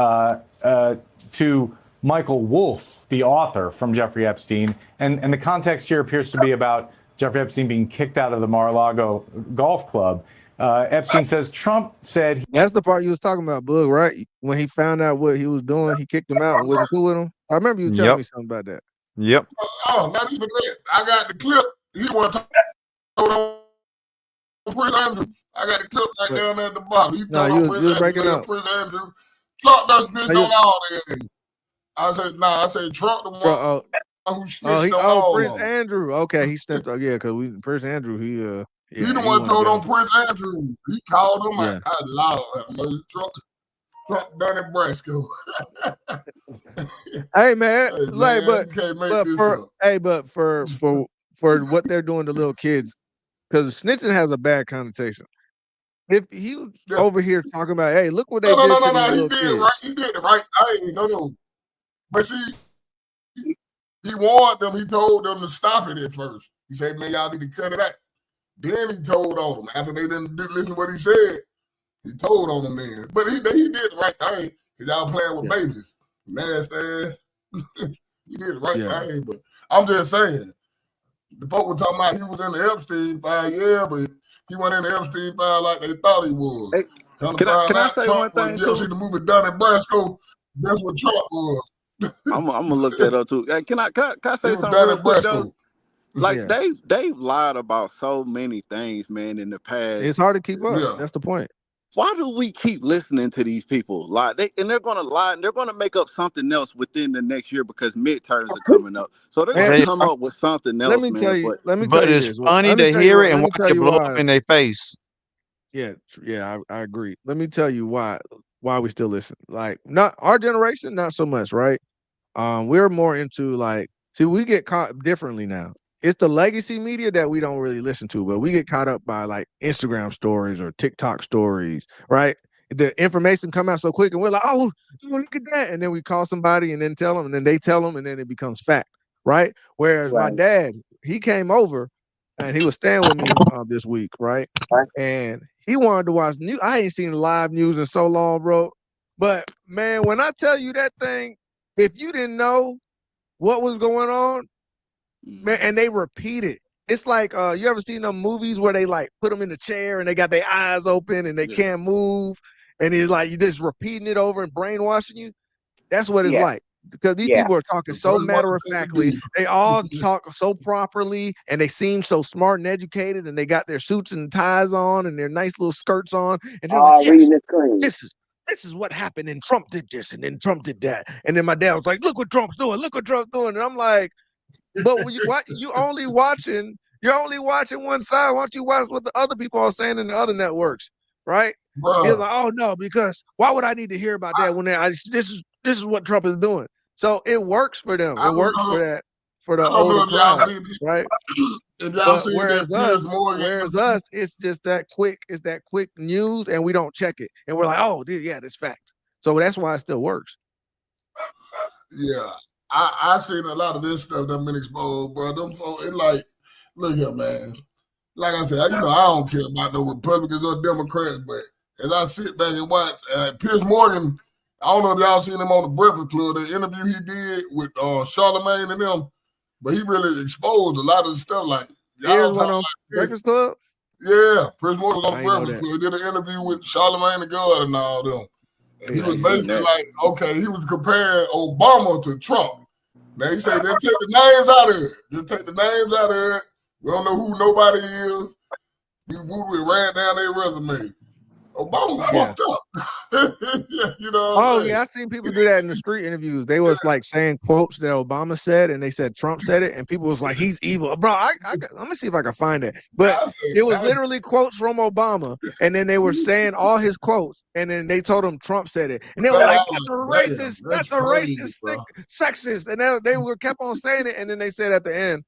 to Michael Wolff, the author from Jeffrey Epstein. And the context here appears to be about Jeffrey Epstein being kicked out of the Mar-a-Lago golf club. Epstein says Trump said... That's the part you was talking about, Boog, right? When he found out what he was doing, he kicked him out and wasn't cool with him. I remember you telling me something about that. Yep. Oh, not even that. I got the clip. He want to on Prince Andrew. I got the clip right down there at the bottom. He told on Prince Andrew. Prince Andrew. Trump does this on all that. I said Trump the one who snitched on all Prince Andrew. Okay, he snitched. Yeah, because Prince Andrew, he the one told on Prince Andrew. He called him. Yeah. I allowed Trump done it, Brasco. Hey man, for what they're doing to little kids, because snitching has a bad connotation. If he was over here talking about, hey, look what they did to these little kids. Right. He did it right. No. But see, he warned them. He told them to stop it at first. He said, man, y'all need to cut it out. Then he told on them. After they didn't listen to what he said, he told on them then. But he did the right thing because y'all playing with babies. Nasty ass. He did the right thing. But I'm just saying, the folk were talking about he was in the Epstein file, but he went in the Epstein file like they thought he was. Hey, can I say one thing? You see the movie Donnie Brasco? That's what Trump was. I'm gonna look that up too. Can I say something real quick though? Like they've lied about so many things, man, in the past. It's hard to keep up. Yeah. That's the point. Why do we keep listening to these people? Like they're gonna lie and they're gonna make up something else within the next year because midterms are coming up. So they're gonna come up with something else. Let me tell you. But it's funny to hear it and watch it blow up in their face. Yeah, I agree. Let me tell you why we still listen. Like, not our generation, not so much, right? We're more into we get caught differently now. It's the legacy media that we don't really listen to, but we get caught up by like Instagram stories or TikTok stories, right? The information come out so quick and we're like, oh, look at that. And then we call somebody and then tell them and then they tell them and then it becomes fact, right? Whereas my dad, he came over and he was staying with me this week, right? And he wanted to watch news. I ain't seen live news in so long, bro. But man, when I tell you that thing, if you didn't know what was going on, man, and they repeat it. It's like you ever seen them movies where they like put them in the chair and they got their eyes open and they can't move, and it's like you just repeating it over and brainwashing you. That's what it's Yeah. like. Because these Yeah. people are talking The so first matter of motherfucker factly. did. They all talk so properly, and they seem so smart and educated, and they got their suits and ties on and their nice little skirts on, and they're like, All yes, reading the screen. this is what happened, and Trump did this, and then Trump did that. And then my dad was like, look what Trump's doing, look what Trump's doing. And I'm like, but you're only watching one side. Why don't you watch what the other people are saying in the other networks, right? He's Bruh, like, oh no, because why would I need to hear about that when this is what Trump is doing. So it works for them. I It don't works for know. for the I don't know older if y'all crowd, seen this. right? If y'all But seen that Piers Morgan interview, it's just that quick. It's that quick news, and we don't check it, and we're like, oh, dude, yeah, that's fact. So that's why it still works. yeah, I seen a lot of this stuff that been exposed, bro. Them folks, it like, look here, man. Like I said, I don't care about no Republicans or Democrats, but as I sit back and watch, Piers Morgan, I don't know if y'all seen him on the Breakfast Club, the interview he did with Charlemagne and them, but he really exposed a lot of the stuff. Like, Here's y'all one talk on like this. Breakfast Club. Yeah, Piers Morgan was on I the ain't know Breakfast that. Club. He did an interview with Charlemagne the God and all them. And he Yeah, was I seen basically that. like, okay, he was comparing Obama to Trump. Now he said, just take the names out of it. Just take the names out of it. We don't know who nobody is. We ran down their resume. Obama was Yeah. fucked up. You know what Oh I'm saying? yeah, I seen people do that in the street interviews. They was like saying quotes that Obama said, and they said Trump said it, and people was like, "He's evil, bro." Let me see if I can find it. But I said, it was literally quotes from Obama, and then they were saying all his quotes, and then they told him Trump said it, and they were like, "That's a racist. That's a crazy, racist, bro. sexist," and they were kept on saying it, and then they said at the end,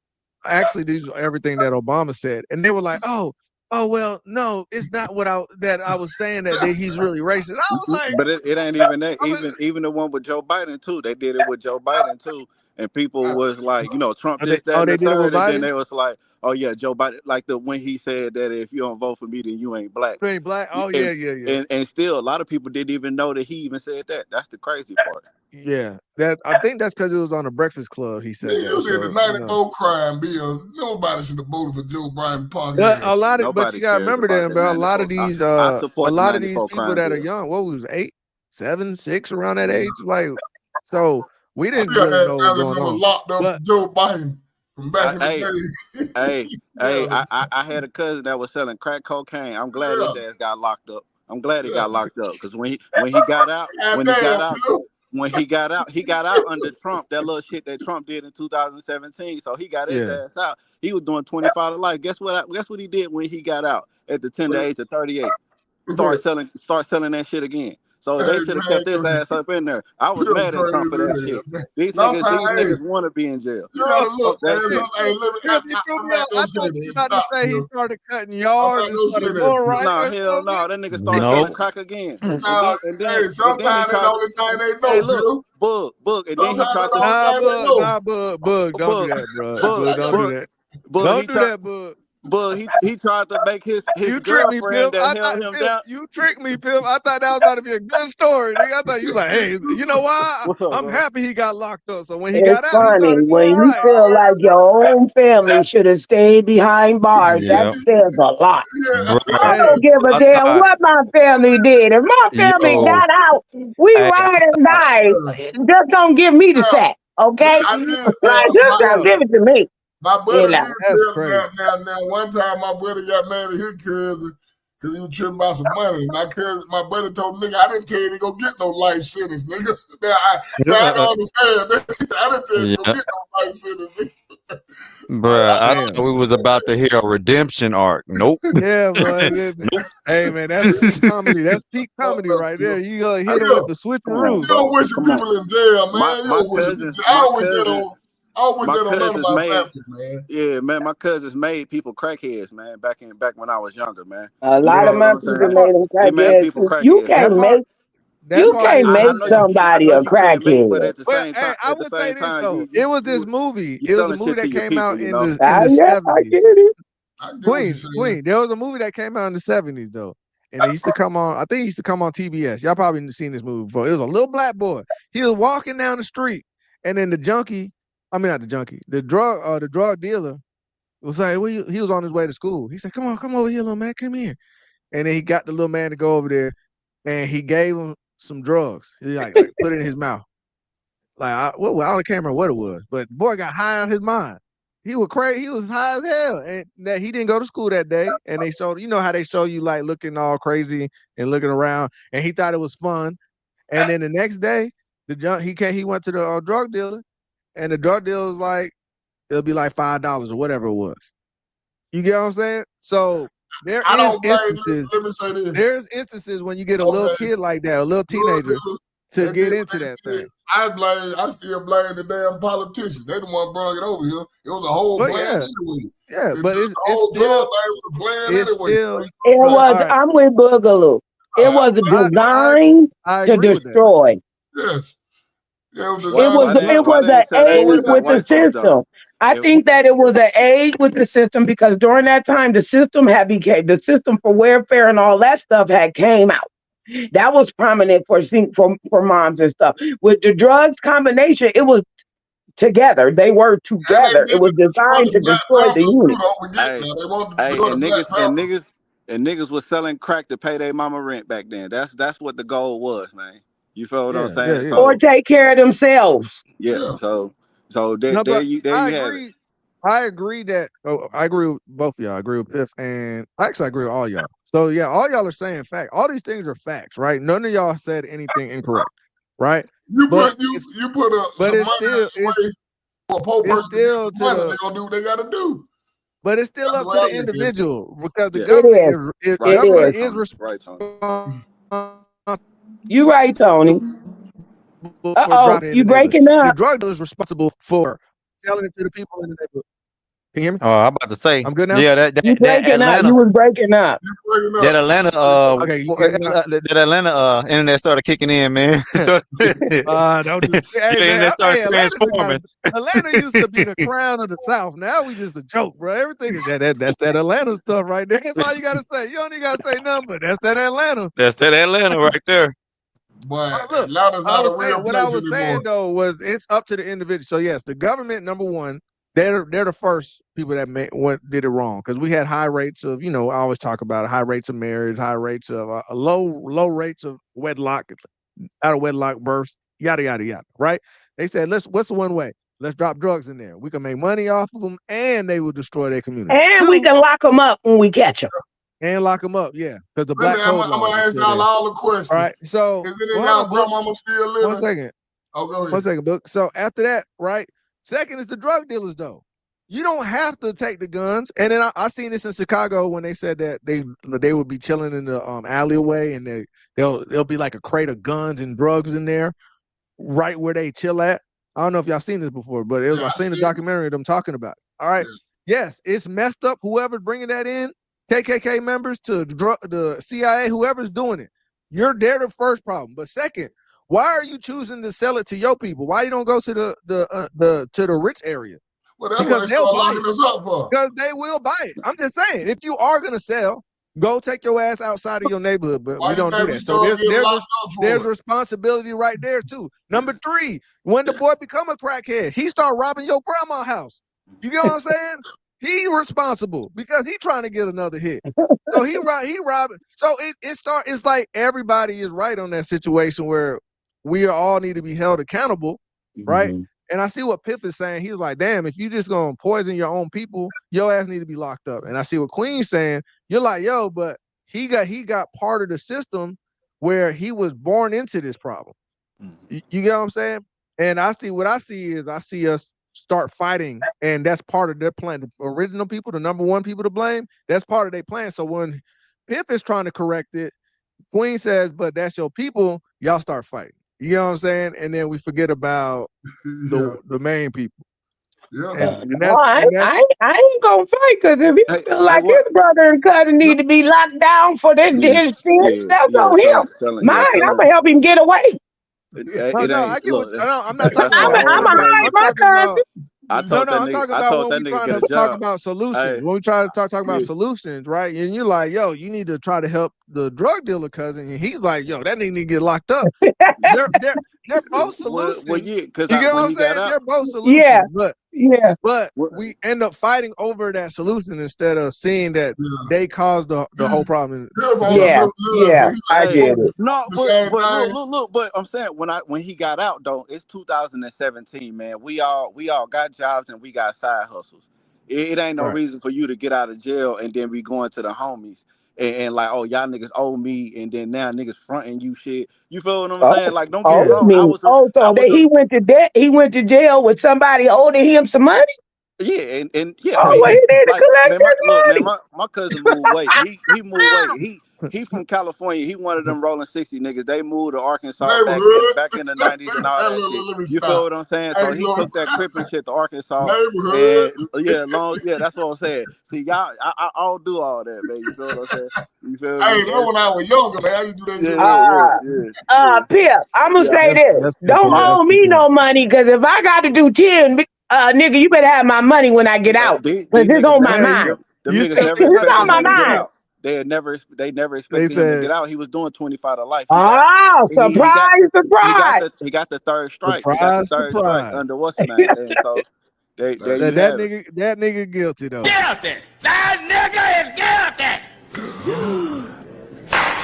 actually, these are everything that Obama said, and they were like, "Oh." Oh well, no, it's not what I was saying that he's really racist. I was like, But it ain't even that. I was, Even the one with Joe Biden too. They did it with Joe Biden too, and people was like, Trump this, that, and they the did it with third, and then Biden? they was like, oh yeah, Joe Biden, like the when he said that if you don't vote for me, then you ain't black. You ain't black? Oh And, yeah. and still, a lot of people didn't even know that he even said that. That's the crazy part. Yeah, that I think that's because it was on the Breakfast Club. He said that. You did the So 94 crime bill. Nobody should have voted for Joe Biden Park. but but you Nobody gotta cares remember about them, that bro. A lot of 94. these I a support the lot of these 94 people crime that are bill. young, what was 8, 7, 6 around that age, like so we I didn't still really had know what was family going members on. locked up But for Joe Biden from back in the Hey, day. hey, Yeah. I had a cousin that was selling crack cocaine. I'm glad his ass got locked up. I'm glad he got locked up because when he got out, he got out under Trump, that little shit that Trump did in 2017. So he got his yeah, ass out. He was doing 25 to life. Guess what he did when he got out at the tender age of 38? Start selling that shit again. So Hey they should have man, kept his ass up in there. I was you're mad at Trump for that crazy, shit. man. These niggas want to be in jail. You gotta Fuck look, that man. shit. Hey, let me, Phil, you threw I'm me not off. I gonna say thought you that. about to Stop, say he Phil. started cutting I'm yards not and gonna say started that, going Phil. right No, or hell something. no. That nigga started selling crack again. Now, hey, And then he sometimes they tried the to, only thing they hey, know, look, Phil. Bug. And then he Sometimes they tried the to, only thing they know. Bug, don't do Bug, that, bro. Bug, Bug, don't do Bug, that. Bug, Don't he do tried, that, Bug. Bug, he tried to make his You tricked me, girlfriend Pip. that I thought, held him Pip, down. you tricked me, Pip. I thought that was about to be a good story. Nigga. I thought you like, hey, you know why? What's up, I'm bro? happy he got locked up. So when he It's got out, he funny started when doing you right. feel like your own family should have stayed behind bars. That Yeah, says a lot. I bruh. don't Hey, give a I damn thought, what my family did. If my family yo, got out, we hey, ride and I, die. Just don't give me the sack, okay? I did. Like, just don't Pip, give it to me. My You brother know. did that's tell crazy. now. One time, my brother got mad at his cousin because he was tripping about some money. My brother told the nigga, I didn't tell you to go get no life sentence, nigga. Now I don't understand. I didn't tell you to go yeah, get no life sentence, nigga. Like, bruh. I Damn. thought we was about to hear a redemption arc. Nope. Yeah, boy. Nope. Hey, man, that's peak comedy. That's peak comedy fucked up, right there. Phil. You gonna I hit him with know. the Come on, You switcheroo. don't bro. wish your Come on. people in jail, man. You My don't wish them. cousins, I my don't wish that cousins, on. I don't wish my that on none of cousins my made, family, man. yeah, man. My cousins made people crackheads, man. Back when I was younger, man. A You lot of know Yeah, what my I'm people that saying? part, made them He made crackheads people too. You crackheads, that can't man. part, make that part is I make know true. you can't. I somebody know a you can't make, but crackhead. Well, hey, I at the would say same this time, though. It was this you movie. you It was a selling movie shit to that your came people, out you in know. the Yeah, I 70s. get it. I get what you're Queen, saying. Queen. There was a movie that came out in the 70s though. And it used to come on, I think it used to come on TBS. Y'all probably seen this movie before. It was a little black boy. He was walking down the street, and then not the junkie, the drug dealer was like, well, he was on his way to school. He said, come over here, little man, come here. And then he got the little man to go over there, and he gave him some drugs. He like put it in his mouth. Like I can't remember what it was, but boy got high on his mind. He was crazy. He was high as hell, and that he didn't go to school that day. And they showed, you know how they show you like looking all crazy and looking around, and he thought it was fun. And then the next day, he went to the drug dealer, and the drug dealer was like, it'll be like $5 or whatever it was. You get what I'm saying? So there is instances. Let me say this. There's instances when you get a little kid like that, a little teenager, to get into that thing. I still blame the damn politicians. They the one brought it over here. It was a whole plan anyway. Yeah, but it's still. It was. I'm with Boogaloo. It was designed to destroy. Yes. It was an age with the system. I think that it was an age with the system because during that time the system for welfare and all that stuff had came out. That was prominent for moms and stuff. With the drugs combination, it was together. They were together. It was designed to destroy the unit. Niggas was selling crack to pay their mama rent back then. That's what the goal was, man. You feel what I'm saying? Or take care of themselves. Yeah. So there you have it. I agree that. I agree with both of y'all. I agree with Piff, and actually I agree with all y'all. So yeah, all y'all are saying fact. All these things are facts, right? None of y'all said anything incorrect, right? But it's still to they're gonna do what they gotta do. But it's still up to the individual because the government is responsible. You right, Tony. You breaking up. The drug dealer is responsible for selling it to the people in the neighborhood. Can you hear me? Oh, I'm about to say. I'm good now. Yeah, that Atlanta. You was breaking up. That Atlanta. That Atlanta internet started kicking in, man. Don't do. Internet started transforming. Atlanta used to be the crown of the South. Now we just a joke, bro. Everything is that's that Atlanta stuff right there. That's all you gotta say. You don't even gotta say nothing, but that's that Atlanta. That's that Atlanta right there. But look, what I was saying though was it's up to the individual. So yes, the government, number one, they're the first people that did it wrong because we had high rates of, I always talk about it, high rates of marriage, high rates of low rates of out of wedlock births, yada yada yada. Right? They said what's the one way? Let's drop drugs in there. We can make money off of them, and they will destroy their community. And we can lock them up when we catch them. And lock them up, yeah, because the black code I'm gonna ask y'all all the questions. All right, so is any of y'all grandmama still living? 1 second. Oh, go ahead. 1 second, Book. So after that, right? Second is the drug dealers, though. You don't have to take the guns. And then I seen this in Chicago when they said that they would be chilling in the alleyway, and there'll be like a crate of guns and drugs in there, right where they chill at. I don't know if y'all seen this before, but I seen a documentary of them talking about it. All right. Yes, it's messed up. Whoever's bringing that in. KKK members to the CIA, whoever's doing it, they're the first problem. But second, why are you choosing to sell it to your people? Why you don't go to the rich area? Well, that's because they'll buy it. Because they will buy it. I'm just saying, if you are gonna sell, go take your ass outside of your neighborhood. But we don't do that. So there's responsibility right there too. Number 3, when the boy become a crackhead, he start robbing your grandma's house. You get what I'm saying? He responsible because he trying to get another hit. So he robbing. So it's like everybody is right on that situation where we all need to be held accountable, right? And I see what Piff is saying. He was like, damn, if you just gonna poison your own people, your ass need to be locked up. And I see what Queen's saying. You're like, yo, but he got part of the system where he was born into this problem. You get what I'm saying? And I see us start fighting, and that's part of their plan. The original people, the number one people to blame, that's part of their plan. So when Piff is trying to correct it, Queen says, but that's your people, y'all start fighting. You know what I'm saying? And then we forget about the main people. Yeah. I ain't gonna fight because if he feel like his brother and cousin need to be locked down for this shit, that's on him. Mine, I'm gonna help him get away. I'm not talking about. I'm a hide my cousin. I'm talking about when we try to talk about solutions. When we try to talk about solutions, right? And you're like, yo, you need to try to help the drug dealer cousin. And he's like, yo, that nigga need to get locked up. They're both solutions. Well, yeah, because you get what I'm saying? They're both solutions. Yeah. But Yeah. But we end up fighting over that solution instead of seeing that they caused the whole problem. Yeah, I Hey, get it. no, The but same look. But I'm saying when he got out though, it's 2017, man. We all got jobs and we got side hustles. It ain't no Right. reason for you to get out of jail and then be going to the homies and like, oh, y'all niggas owe me, and then now niggas fronting you shit. You feel what I'm saying? Like, don't get me wrong. So that he went to he went to jail with somebody owing him some money. Yeah, and yeah, I Oh, mean, well, he need to like, collect man, his money. my cousin moved weight. He moved weight. He from California. He one of them rolling 60 niggas. They moved to Arkansas back in the 90s and all that shit. Let me You feel stop. what I'm saying? Hey, So he look, took that Crippin shit to Arkansas, neighborhood. and that's what I'm saying. See, y'all, I don't do all that, man. You feel what I'm saying? You feel me? Hey, that when I was younger, man. I used to do that shit. Yeah. Pip, I'm gonna say this. That's Don't simple. That's owe me simple. no money, because if I got to do 10, nigga, you better have my money when I get out, These because it's niggas on my never, Man, mind. them you niggas still never think It's about on expected my him to get mind. out. They never they expected him to said get out. He was doing 25 to life. Oh, He got surprise, surprise. he got the third strike. He got the surprise, third strike surprise. under what's the name, and so there you That have it. nigga guilty though. Guilty. That nigga is guilty.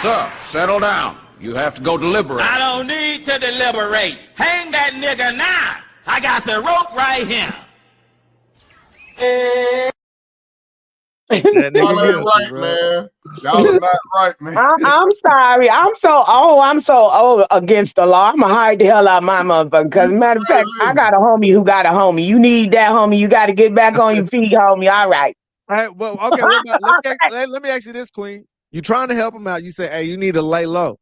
Sir, settle down. You have to go deliberate. I don't need to deliberate. Hang that nigga now. I got the rope right here. That Y'all nigga ain't guilty, right, bro. man. Y'all are not right, man. I'm sorry. I'm so old against the law. I'm gonna hide the hell out of my motherfucker. Because matter of fact, I got a homie who got a homie. You need that homie. You got to get back on your feet, homie. All right. All right, well, okay, what about let me ask you this, Queen. You trying to help him out. You say, hey, you need to lay low.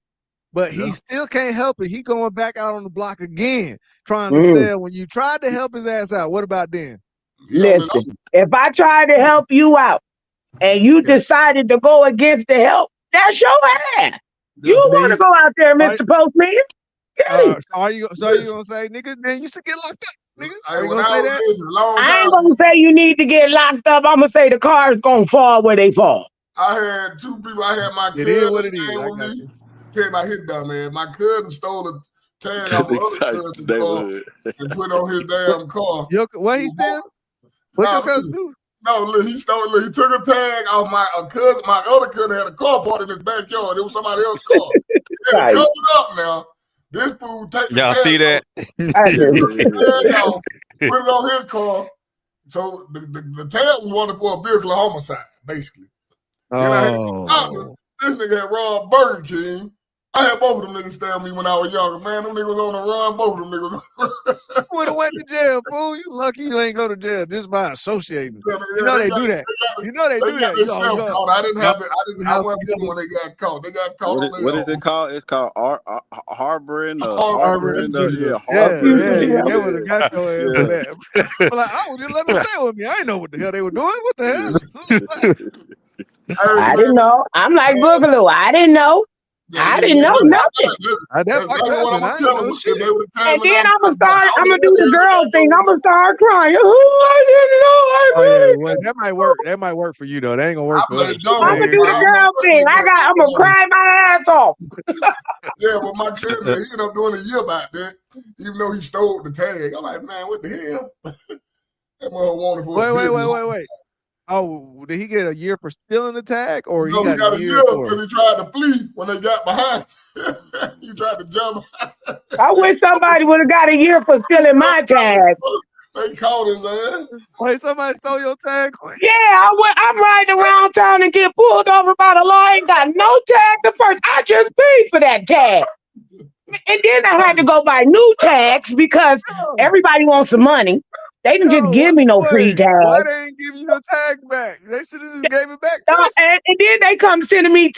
But he still can't help it. He going back out on the block again, trying to sell. When you tried to help his ass out, what about then? Listen, if I try to help you out and you decided to go against the help, that's your ass. You want to go out there, Mr. Postman? So are you gonna say, nigga, then you should get locked up, nigga? Are you gonna say that? I ain't gonna say you need to get locked up. I'm gonna say the car's gonna fall where they fall. I had two people. I had my It is cousin what it is. staying I with got me. you. Tell you about his dumb ass. My cousin stole a tag off my other cousin's car and put on his damn car. What he steal? What your cousin do? No, look, he stole. Look, he took a tag off my cousin. My other cousin had a car parked in his backyard. It was somebody else's car. And it covered up now. This fool take the Y'all tag see that? I do. off, put it on his car. So the tag was wanted for a vehicle homicide, basically. Oh. This nigga had robbed Burger King. I had both of them niggas stay on me when I was younger. Man, them niggas on the run. Both of them niggas. Would have went to jail, fool. You lucky you ain't go to jail just by associating. You know they do that. You know they do that. They got themselves caught. I didn't have it. I wasn't with them when they got caught. They got caught on their What is own. it called? It's called harboring. Harboring. Yeah, they would have got your ass for Yeah. that. But like, I was just letting them stay with me. I didn't know what the hell they were doing. What the hell? I didn't know. I'm like Boogaloo. I didn't know. I didn't know nothing. That's my cousin. I didn't know shit. And then I'm gonna do the girl thing. I'm gonna start crying. Oh, I didn't know. Oh yeah, well, that might work. That might work for you though. That ain't gonna work for us. I'm gonna do the girl thing. I'm gonna cry my ass off. Yeah, but my cousin, he ended up doing a year about that, even though he stole the tag. I'm like, man, what the hell? That mother wanted for Wait. Oh, did he get a year for stealing the tag, or No, he got a year for because he tried to flee when they got behind. He tried to jump. I wish somebody would have got a year for stealing my tag. They caught his ass. Wait, somebody stole your tag? Yeah, I'm riding around town and get pulled over by the law. I ain't got no tag the first. I just paid for that tag. And then I had to go buy new tags because everybody wants some money. They didn't just give me no free tag. Why they ain't give you your tag back? They should have just gave it back to us. And then they come sending me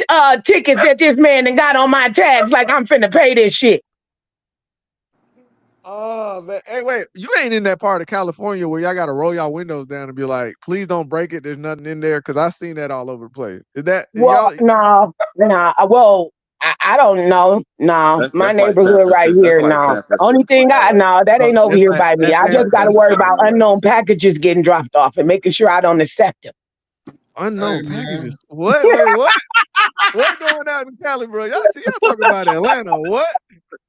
tickets that this man and got on my tags like I'm finna pay this shit. Oh, man. Hey, wait. You ain't in that part of California where y'all got to roll y'all windows down and be like, please don't break it. There's nothing in there. Because I've seen that all over the place. Is that? Well, no. Well, I don't know. No, That's my like San neighborhood right Francisco. That's here. like No, San Francisco. only thing that ain't over here by me. I just got to worry about California. unknown packages getting dropped off and making sure I don't accept them. Unknown packages. What? Wait, what? What going on in Cali, bro? Y'all talking about Atlanta. What?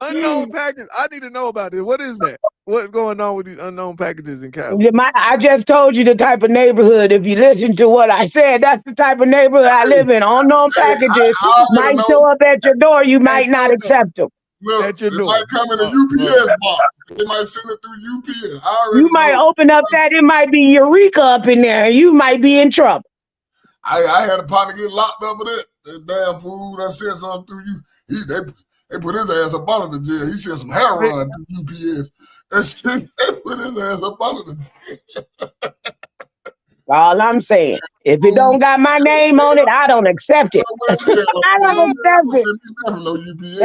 Unknown package. I need to know about this. What is that? what's going on with these unknown packages in Cali? I just told you the type of neighborhood. If you listen to what I said, that's the type of neighborhood I live in. Unknown packages I already might know. show up at your door. You might At not your door. accept them. Look, At your it door. might come in a UPS box. They might send it through UPS. I already You might know. open up that. It might be Eureka up in there. And you might be in trouble. I had a partner get locked up for that. That damn fool that said something through you. They put his ass up under the jail. He sent some heroin through UPS. That shit, they put his ass up under the jail. All I'm saying, if it don't got my name on it, I don't accept it. I don't accept it.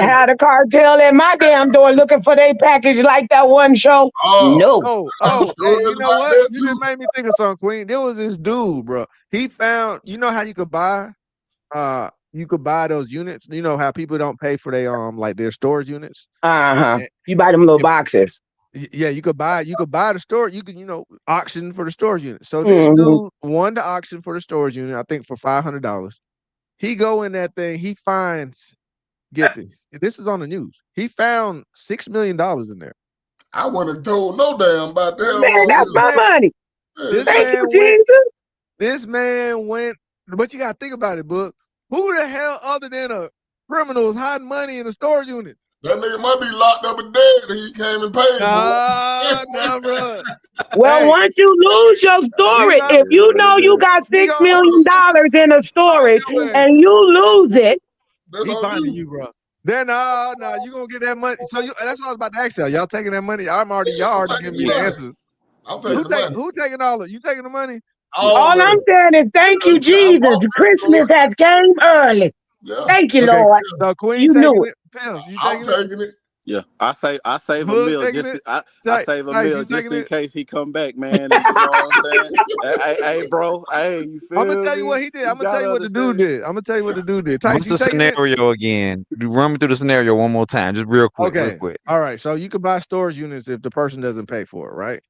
Had a cartel at my damn door looking for their package like that one show. No. You know what? You just made me think of something, Queen. There was this dude, bro. He found, you know how you could buy those units. You know how people don't pay for their storage units. You buy them little boxes. Yeah, you could buy the storage. You could, auction for the storage unit. So this dude won the auction for the storage unit, I think for $500. He go in that thing, he finds, get this. This is on the news. He found $6 million in there. I wouldn't have told no damn about that. Man, that's my money. Thank you, Jesus. This man went, but you gotta think about it, Book. Who the hell other than a criminal is hiding money in the storage units? That nigga might be locked up and dead that he came and paid for. Nah, bro. Well, once you lose your storage, if you know you got $6 million in a storage and you lose it, he finding you, bro. Then you gonna get that money. So that's what I was about to ask y'all. Y'all taking that money? Y'all already giving me the answer. Who taking all of it? You taking the money? All I'm saying is thank you, Jesus. Christmas has came early. Yeah. Thank you, Lord. So Queen you taking knew it. Pimp, you I'm taking it. Yeah, I save a meal I save a meal just in case he come back, man. And you know what I'm saying? hey, bro. Hey, you feel I'm gonna tell you what he did. I'm gonna tell you what the dude did. What's the scenario again? Run me through the scenario one more time, just real quick. Okay. Real quick. All right. So you can buy storage units if the person doesn't pay for it, right?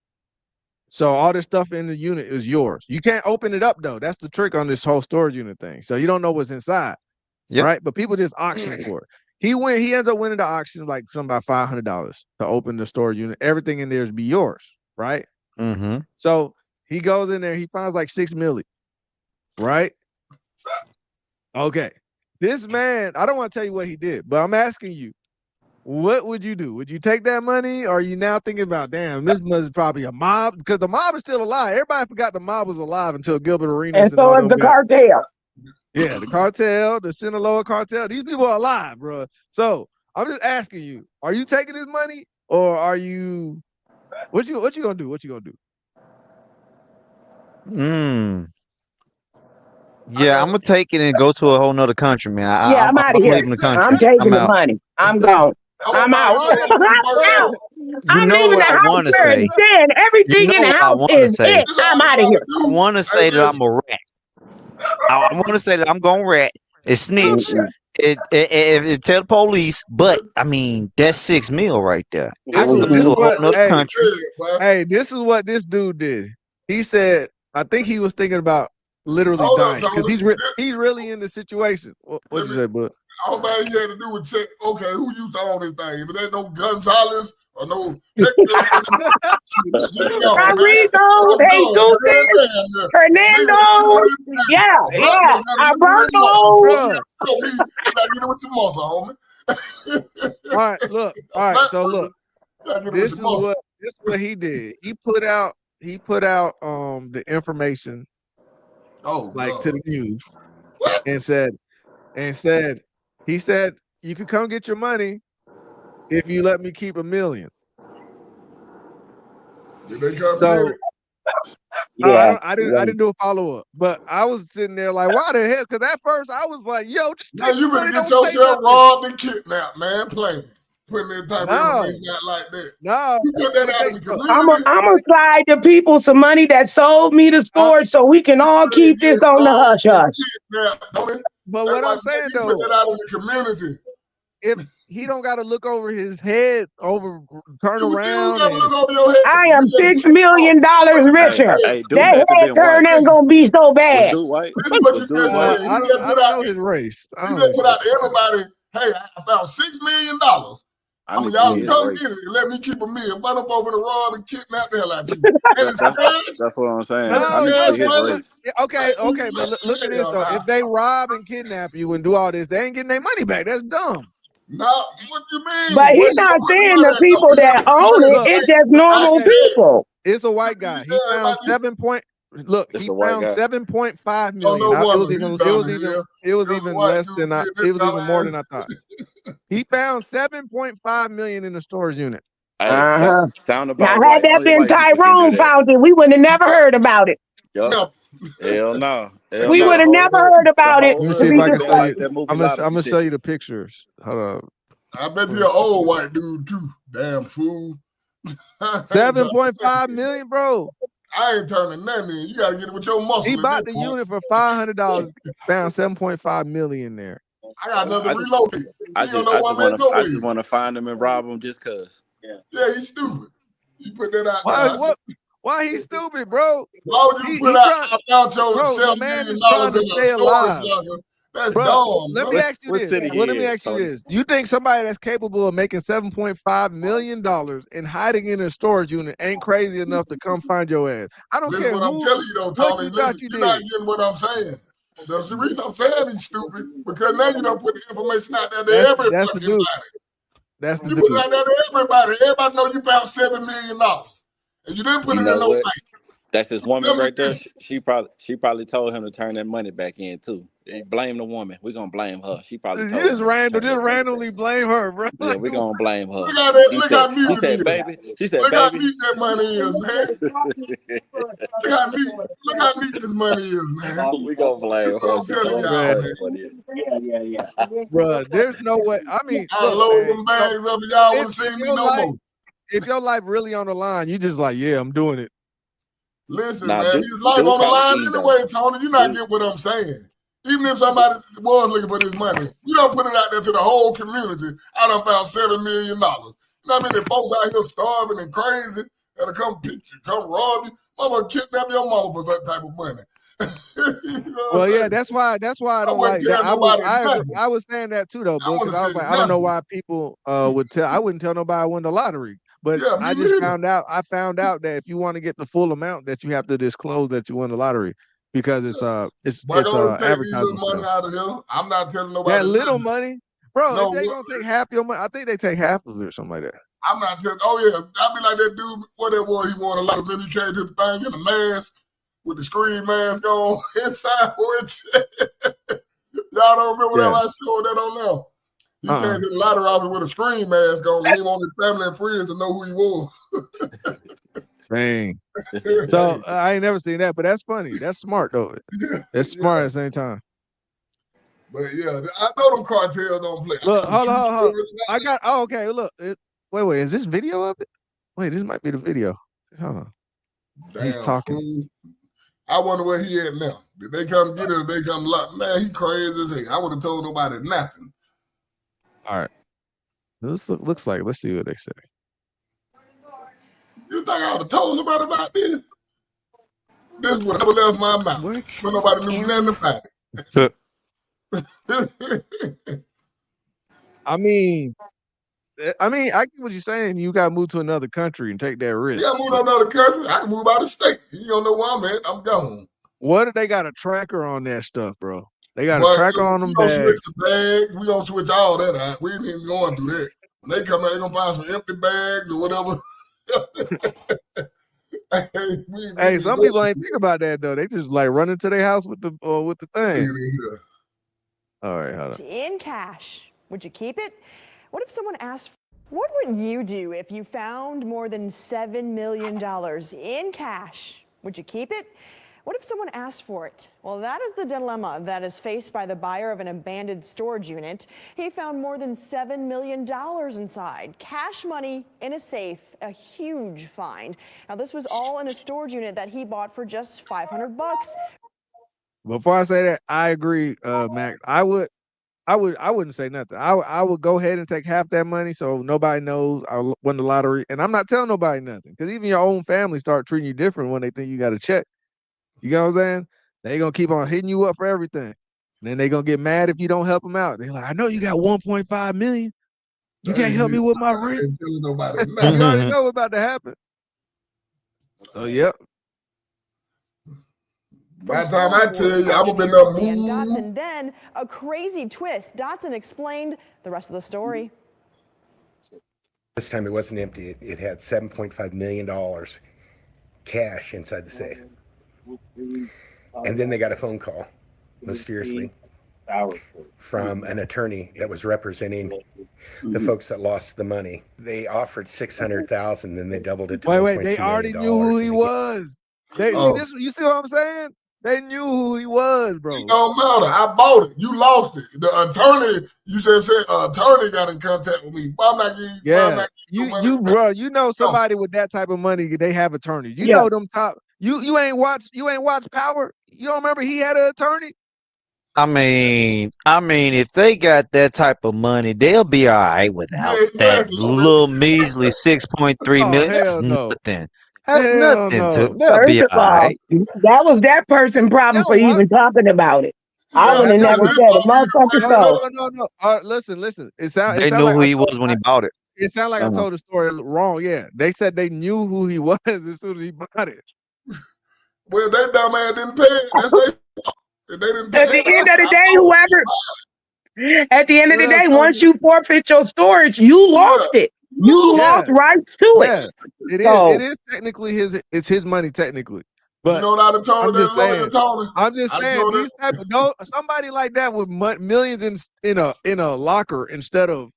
So all this stuff in the unit is yours. You can't open it up though. That's the trick on this whole storage unit thing. So you don't know what's inside, right? But people just auction for it. He ends up winning the auction like something about $500 to open the storage unit. Everything in there is be yours, right? Mm-hmm. So he goes in there, he finds like $6 million, right? Okay. This man, I don't want to tell you what he did, but I'm asking you, what would you do? Would you take that money? Or are you now thinking about, damn, this must probably a mob? Because the mob is still alive. Everybody forgot the mob was alive until Gilbert Arenas and so is the cartel. Yeah, the cartel, the Sinaloa cartel. These people are alive, bro. So I'm just asking you: are you taking this money, or are you? What you gonna do? What you gonna do? Yeah, I'm gonna take it and go to a whole nother country, man. I'm out of here. leaving the country. I'm taking the money. I'm gone. I'm out. I'm leaving the house where it's dead. Everything in the house is it. I'm out of here. I want to say that I'm a rat. I want to say that I'm gonna rat. It's snitch. It tell the police, but I mean that's $6 million right there. This is what this dude did. He said, I think he was thinking about literally dying because he's really in the situation. What'd you say, bud? All that he had to do was check, okay, who used to own this thing? If it ain't no Gonzalez or no Hernando. Yeah. Alberto. All right, look. All right, so look. This is what he did. He put out the information to the news and said he said you can come get your money if you let me keep $1 million. So I didn't do a follow-up, but I was sitting there like, why the hell? Because at first I was like, yo, you better get yourself robbed and kidnapped, man. Putting that type of information out like that. No, you put that out in the community. I'm gonna slide the people some money that sold me the storage so we can all keep this on the hush hush. But what I'm saying though, put that out in the community. If he don't got to look over his head, turn around. I am $6 million richer. That head turn ain't gonna be so bad. I don't know his race. You just put out to everybody, hey, I found $6 million. I need to y'all see his come rate. get it and let me keep a meal. But I'm over the rod and kidnap the hell out of you. And it's That's cash. what I'm saying. And it's I need to cash see his money. rate. Okay, but look at this though. If they rob and kidnap you and do all this, they ain't getting their money back. That's dumb. No, what you mean? But he's not saying the people that own it. It's just normal people. It's a white guy. He found 7.5 million. It was even less than it was even more than I thought. He found 7.5 million in the storage unit. Hey, sound Now, about had right. that Only been white people can do Tyrone that. found it, we would have never heard about it. Yup. Hell no. Hell We no. would have never heard about it. Let me To see if be I can show you. like that movie I'm gonna show you the pictures. Hold on. I bet you're an old white dude too. Damn fool. 7.5 million, bro. I ain't turning nothing in. You gotta get it with your muscle. He bought the unit for $500. Found 7.5 million there. I got nothing to relocate. I just want to find him and rob him just cause. Yeah, he's stupid. You put that out there. Why he's stupid, bro? Why would you put out your $7 million in a storage locker? That's dumb. Let me ask you this. Let me ask you this. You think somebody that's capable of making $7.5 million and hiding in a storage unit ain't crazy enough to come find your ass? I don't care what I'm telling you though, Tony. You're not getting what I'm saying. That's the reason I'm saying he's stupid, because now you don't put the information out there to everybody. That's the dude. That's the you dude. put it out there to everybody. Everybody know you found $7 million, and you didn't put it in no bank. That's his woman right there. She probably told him to turn that money back in too. Blame the woman. We're gonna blame her. She probably told just randomly blame her, bro. Yeah, we're gonna blame her. Look how neat she said, baby. Look how neat that money is, man. Look how neat this money is, man. We gonna blame her. I'm telling y'all, man. Bro, there's no way. I mean, I load them bags up and y'all wouldn't see me no more. If your life really on the line, you just like, yeah, I'm doing it. Listen, man, his life on the line anyway, Tony. You not get what I'm saying. Even if somebody was looking for this money, you don't put it out there to the whole community. I done found $7 million. You know what I mean? The folks out here starving and crazy that'll come pick you, come rob you. Mama kidnap your mama for that type of money. Well, yeah, that's why I don't like that. I was saying that too though, because I was like, I don't know why people would tell. I wouldn't tell nobody I won the lottery. But I just found out that if you want to get the full amount, that you have to disclose that you won the lottery, because it's advertising money out of them. I'm not telling nobody that little money, bro. If they gonna take half your money, I think they take half of it or something like that. I'm not telling. Oh yeah, I'll be like that dude. Whatever was, he won a lot of money. He came to the thing in a mask with the screen mask on inside. Y'all don't remember that I showed that on there. He came to the lottery office with a screen mask on. He didn't want his family and friends to know who he was. Dang. So I ain't never seen that, but that's funny. That's smart though. That's smart at the same time. But yeah, I know them cartels don't play. Look, hold on. I got. Oh, okay. Look. Wait. Is this video of it? Wait, this might be the video. Hold on. Damn, he's talking. Fool. I wonder where he at now. Did they come get him? Did they come lock? Man, he crazy as hell. I would have told nobody nothing. All right. This looks like. Let's see what they say. You think I would have told somebody about this? This would have left my mouth. But nobody knew nothing about it. I mean, I get what you're saying. You got to move to another country and take that risk. Yeah, move to another country. I can move out of state. You don't know where I'm at. I'm gone. What if they got a tracker on that stuff, bro? They got a tracker on them bags. Switch the bags. We gonna switch all that out. We ain't even going through that. When they come out, they gonna find some empty bags or whatever. Hey, some people ain't think about that though. They just like run into their house with the thing. All right, hold on. In cash, would you keep it? What if someone asked? What would you do if you found more than $7 million in cash? Would you keep it? What if someone asked for it? Well, that is the dilemma that is faced by the buyer of an abandoned storage unit. He found more than $7 million inside. Cash money in a safe, a huge find. Now, this was all in a storage unit that he bought for just $500. Before I say that, I agree, Mac. I wouldn't say nothing. I would go ahead and take half that money so nobody knows I won the lottery. And I'm not telling nobody nothing, because even your own family start treating you different when they think you got a check. You know what I'm saying? They gonna keep on hitting you up for everything. And then they gonna get mad if you don't help them out. They're like, I know you got 1.5 million. You can't help me with my rent. Ain't telling nobody You nothing. already know what's about to happen. So yep. By the time I tell you, I'm gonna be there Dan move. Dotson. Then a crazy twist. Dotson explained the rest of the story. This time it wasn't empty. It had $7.5 million cash inside the safe. And then they got a phone call, mysteriously, from an attorney that was representing the folks that lost the money. They offered $600,000, then they doubled it to Wait, they already knew who he was. They you see what I'm saying? They knew who he was, bro. It don't matter. I bought it. You lost it. The attorney, you said attorney got in contact with me. But I'm not getting. Yeah, bro. You know somebody with that type of money, they have attorneys. You know them top. You ain't watch Power. You don't remember he had an attorney? I mean, if they got that type of money, they'll be all right without that little measly 6.3 million. That's nothing. That's nothing to. They'll be First all of all, right. that was that person's problem for even talking about it. I would have never said a motherfucking soul. No. Listen. They knew who he was when he bought it. It sounded like I told the story wrong. Yeah, they said they knew who he was as soon as he bought it. Well, they dumb ass didn't pay it. That's they didn't pay At the end of the day, at the end of the day, once you forfeit your storage, you lost it. You lost rights to it. It is technically his. It's his money technically. But you know what I'd have told that lawyer, Tony? I'm just saying these type of somebody like that with millions in a locker instead of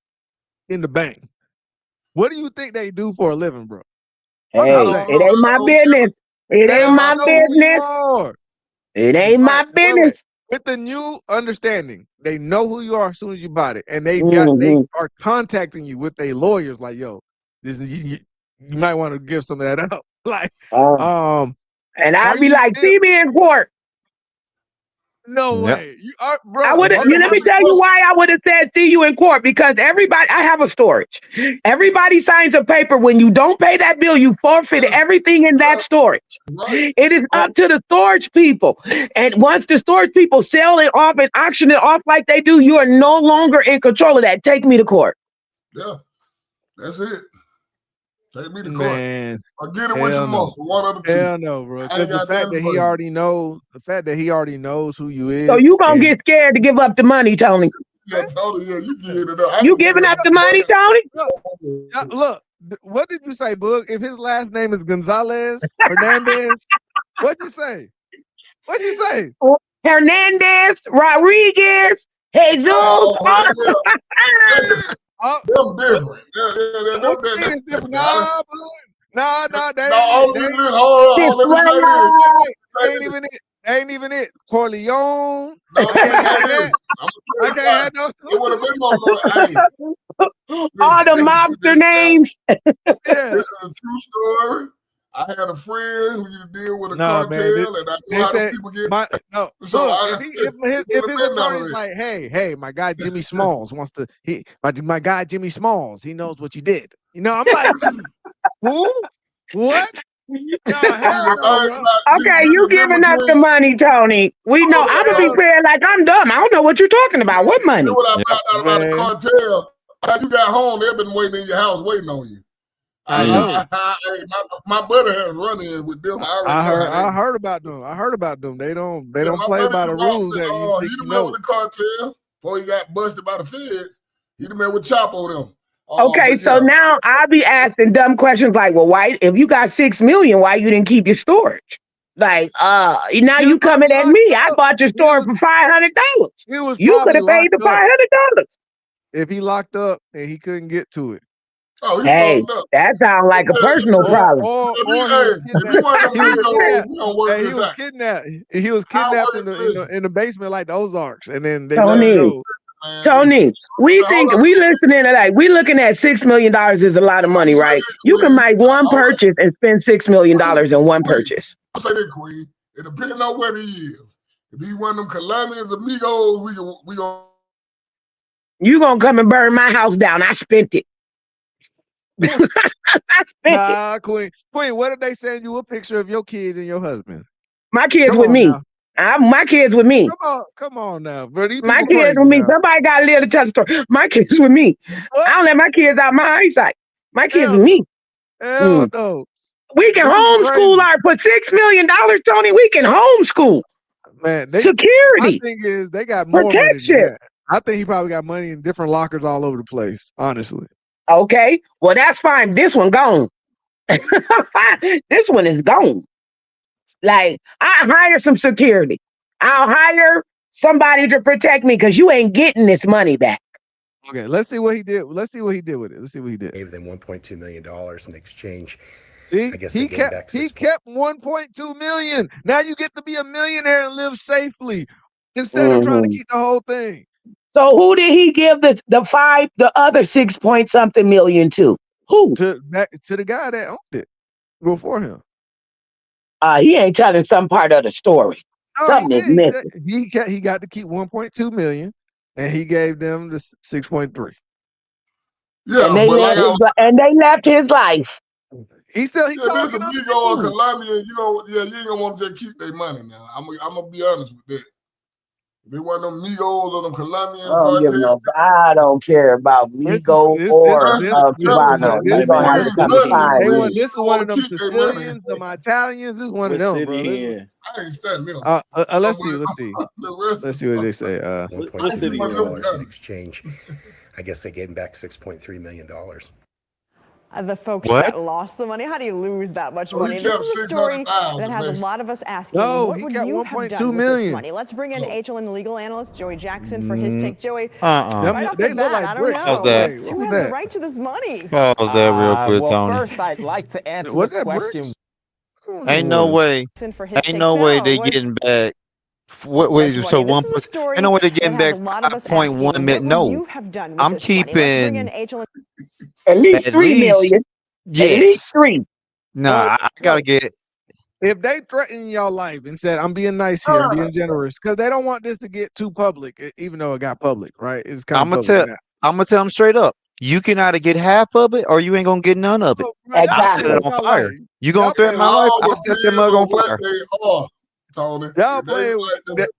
in the bank. What do you think they do for a living, bro? Hey, it ain't my business. It ain't my business. It ain't my business. With the new understanding, they know who you are as soon as you bought it, and they are contacting you with their lawyers. Like, yo, you might want to give some of that up. Like, and I'd be like, see me in court. No way. You are, bro. I would. Let me tell you why I would have said see you in court, because everybody. I have a storage. Everybody signs a paper. When you don't pay that bill, you forfeit everything in that storage. It is up to the storage people, and once the storage people sell it off and auction it off like they do, you are no longer in control of that. Take me to court. Yeah, that's it. Take me to court. Man, I get it with your muscle. One of the two. Hell no, bro. Because the fact that he already knows who you is. So you gonna get scared to give up the money, Tony? Yeah, Tony. Yeah, you giving it up. You giving up the money, Tony? Look, what did you say, Boog? If his last name is Gonzalez Hernandez, what'd you say? What'd you say? Hernandez, Rodriguez, Jesus. Them different. Nah, they ain't even it. Corleone. I can't have that. I can't have no. It would have been more. All the mobster names. This is a true story. I had a friend who used to deal with a cartel, and I knew how the people get. If his attorney's like, hey, my guy Jimmy Smalls wants to. My guy Jimmy Smalls, he knows what you did. You know, I'm like, who? What? No, hell no, okay, you giving up the money, Tony. We know. I'm gonna be paying like I'm dumb. I don't know what you're talking about. What money? You know what I found out about the cartel? How you got home, they've been waiting in your house, waiting on you. My brother has run in with them. I heard about them. They don't play by the rules that you think you know. With the cartel before he got busted by the feds. He done met with Chapo them. Okay, so now I'll be asking dumb questions like, well, why, if you got $6 million, why you didn't keep your storage? Like, now you coming at me. I bought your storage for $500. You could have paid the $500. If he locked up and he couldn't get to it. Hey, that sounds like a personal problem. He was kidnapped in the basement like the Ozarks, and then they Tony, we listening to like we looking at $6 million is a lot of money, right? You can make one purchase and spend $6 million in one purchase. I say that, Queen. It depends on what he is. If he one of them Colombians, amigos, we gonna. You gonna come and burn my house down? I spent it. Queen, what did they send you a picture of your kids and your husband? My kids with me. My kids with me. Come on now, bro. These My people kids crazy with me. now. Somebody got to live to tell the story. My kids with me. I don't let my kids out my eyesight. My kids with me. Hell no. We can homeschool put $6 million, Tony. We can homeschool. Man, my security. thing is they got more money Protection. than that. I think he probably got money in different lockers all over the place, honestly. Okay. Well, that's fine. This one gone. This one is gone. Like, I hire some security. I'll hire somebody to protect me because you ain't getting this money back. Okay, let's see what he did. Let's see what he did with it. Let's see what he did. Gave them $1.2 million in exchange. See, I guess he kept 1.2 million. Now you get to be a millionaire and live safely instead of trying to keep the whole thing. So who did he give the other 6 point something million to? Who? To the guy that owned it before him. He ain't telling some part of the story. No, Something is missing. He got to keep 1.2 million, and he gave them the 6.3. Yeah, and they left his life. There's a Migo in Colombia, you ain't gonna want to just keep their money now. I'm gonna be honest with that. If it wasn't them Migos or them Colombian I don't care about Migo or Cubano. You're gonna have to come find me. This is one of them Sicilians, them Italians. This is one of them, bro. I ain't studying them. Let's see. Let's see what they say. $1.2 million in exchange. I guess they gave him back $6.3 million. The folks that lost the money, how do you lose that much money? This is a story that has a lot of us asking, what would you have done with this money? Let's bring in HLN legal analyst Joey Jackson for his take. Joey, right off the bat, I don't know. Who has the right to this money? Pause that real quick, Tony. First, I'd like to answer the question. Ain't no way. Ain't no way they getting back. So 1%. Ain't no way they getting back 5.1 million. No, I'm keeping at least 3 million. Yes. At least 3. Nah, I gotta get. If they threaten your life and said, "I'm being nice here, I'm being generous," because they don't want this to get too public, even though it got public, right? It's kind of public. I'm gonna tell them straight up. You can either get half of it or you ain't gonna get none of it. I set it on fire. You gonna threaten my life? I set that mug on fire. Y'all play.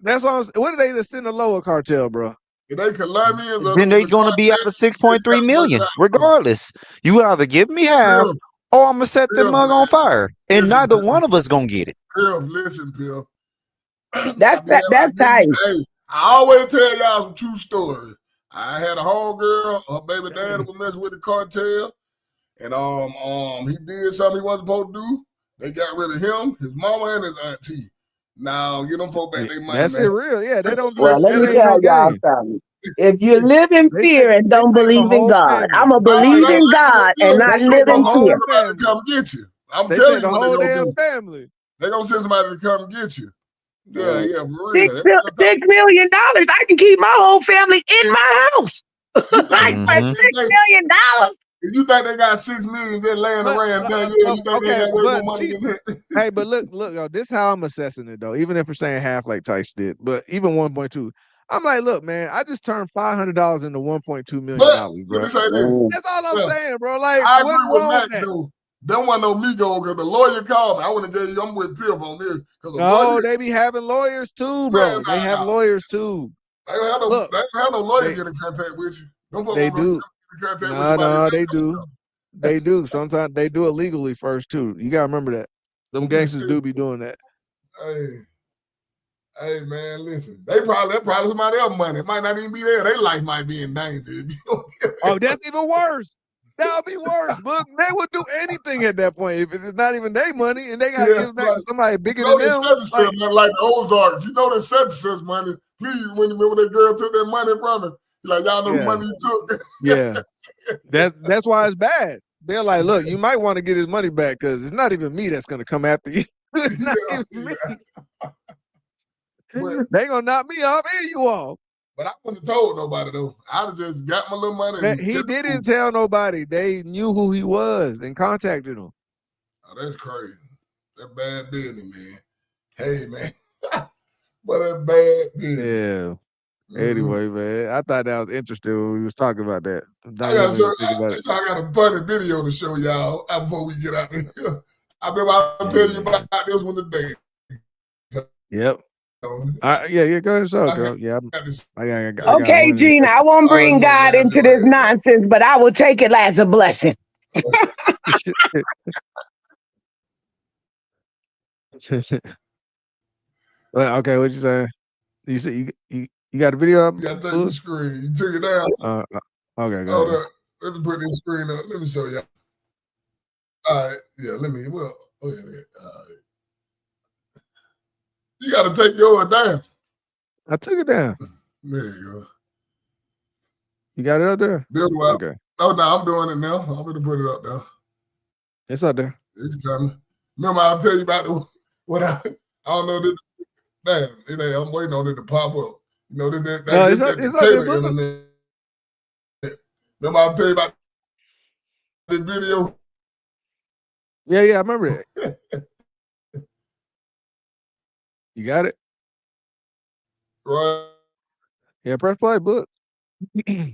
That's what do they just send a lower cartel, bro? They Colombians. Then they gonna be out of 6.3 million, regardless. You either give me half or I'm gonna set the mug on fire, and neither one of us gonna get it. Listen, Bill. That's tight. Hey, I always tell y'all some true stories. I had a homegirl, her baby daddy was messing with the cartel, and he did something he wasn't supposed to do. They got rid of him, his mama, and his auntie. Now, get them folk back their money. That's it, real. Yeah, they don't do well, let me tell y'all something. If you live in fear and don't believe in God, I'm going to believe in God and not live in fear. Come get you. I'm they telling you the what whole they're damn do. family. They're going to send somebody to come get you. Yeah, for $6 real. million. I can keep my whole family in my house. Like for $6 million. If you think they got $6 million just laying around, you think they got way more money than that? Hey, but look, this is how I'm assessing it though. Even if we're saying half like Tice did, but even 1.2, I'm like, look, man, I just turned $500 into $1.2 million, bro. That's all I'm saying, bro. Like, I what's agree with wrong Mac, with that? though. Don't want no Migo because the lawyer called me. I want to get you. I'm with Piff on this. No, they be having lawyers too, bro. They have lawyers too. They don't have no lawyer get in contact with you. They do. No, they do. They do. Sometimes they do it legally first too. You gotta remember that. Them gangsters do be doing that. Hey, man, listen. They probably somebody else's money. It might not even be there. Their life might be in danger. Oh, that's even worse. That would be worse. But they would do anything at that point if it's not even their money and they got to give it back to somebody bigger than them. Like the Ozarks. You know that such money. Please, when that girl took that money from her, like, y'all know the money you took. Yeah. That's why it's bad. They're like, look, you might want to get his money back because it's not even me that's going to come after you. It's not even me. They going to knock me off and you off. But I wouldn't have told nobody, though. I'd have just got my little money. Man, he didn't tell nobody. They knew who he was and contacted him. Oh, that's crazy. That bad business, man. Hey, man. But that's bad business. Yeah. Anyway, man, I thought that was interesting when we was talking about that. I got a funny video to show y'all before we get out of here. I remember I was telling you about this one today. Yep. Yeah, go ahead, so girl. Yeah, I got Okay, one. Gene, I won't bring God into this nonsense, but I will take it as a blessing. Well, okay, what you saying? You said you got a video up? You got to take the screen. You took it down. Okay, go Hold ahead. up. Let me put this screen up. Let me show you. All right. Yeah, let me. Well, all right. You got to take yours down. I took it down. There you go. You got it up there? Okay. Oh, no, I'm doing it now. I'm going to put it up now. It's up there. It's coming. Remember, I'll tell you about what I don't know. Damn, I'm waiting on it to pop up. You know, it's up there, bro. Internet. Remember, I'll tell you about the video. Yeah, I remember it. You got it? Right. Yeah, press play, book. Yeah.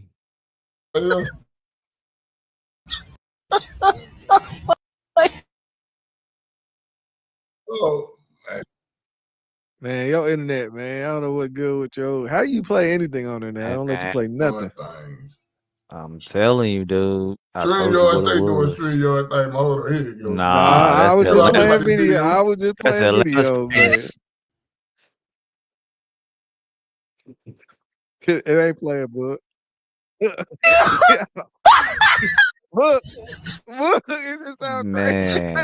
Oh, man, your internet, man. I don't know what's good with your. How you play anything on there now? I don't let you play nothing. I'm telling you, dude. I Stream told you yours, what it stay doing was. stream yours thing. Hold on, here you go. Nah, I was just playing video. video. I was just That's playing Atlanta's videos, man. It ain't playing, book. Look, it just sounds crazy.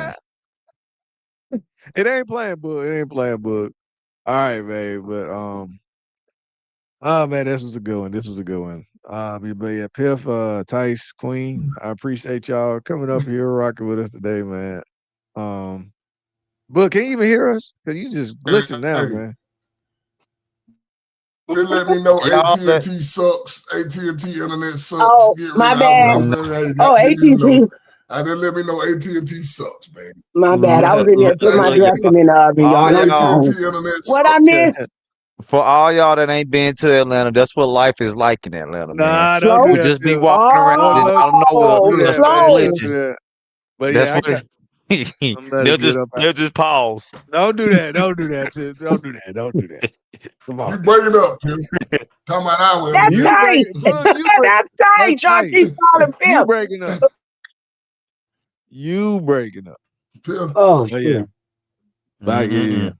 It ain't playing, book. It ain't playing, book. All right, man. But oh man, this was a good one. This was a good one. But yeah, Piff, Tice, Queen, I appreciate y'all coming up here rocking with us today, man. Book, can you even hear us? Cause you just glitching now, man. They let me know Y'all AT&T sucks. AT&T internet sucks. Oh, Get rid my of bad. Oh, AT&T. They let me know AT&T sucks, baby. My bad. I was in there putting my dressing in the oven, y'all. I'm sorry. What I missed? For all y'all that ain't been to Atlanta, that's what life is like in Atlanta, man. Nah, don't do We that. just be Phil. walking around and out of nowhere, they'll start glitching. But That's yeah, when they'll just pause. Don't do that. Don't do that. Don't do that. Don't do that. Come on. You breaking up, Phil. Talking about I will. That's tight. That's tight. Y'all keep calling Phil. You breaking up. You breaking up. Phil. Oh, yeah. Back, yeah.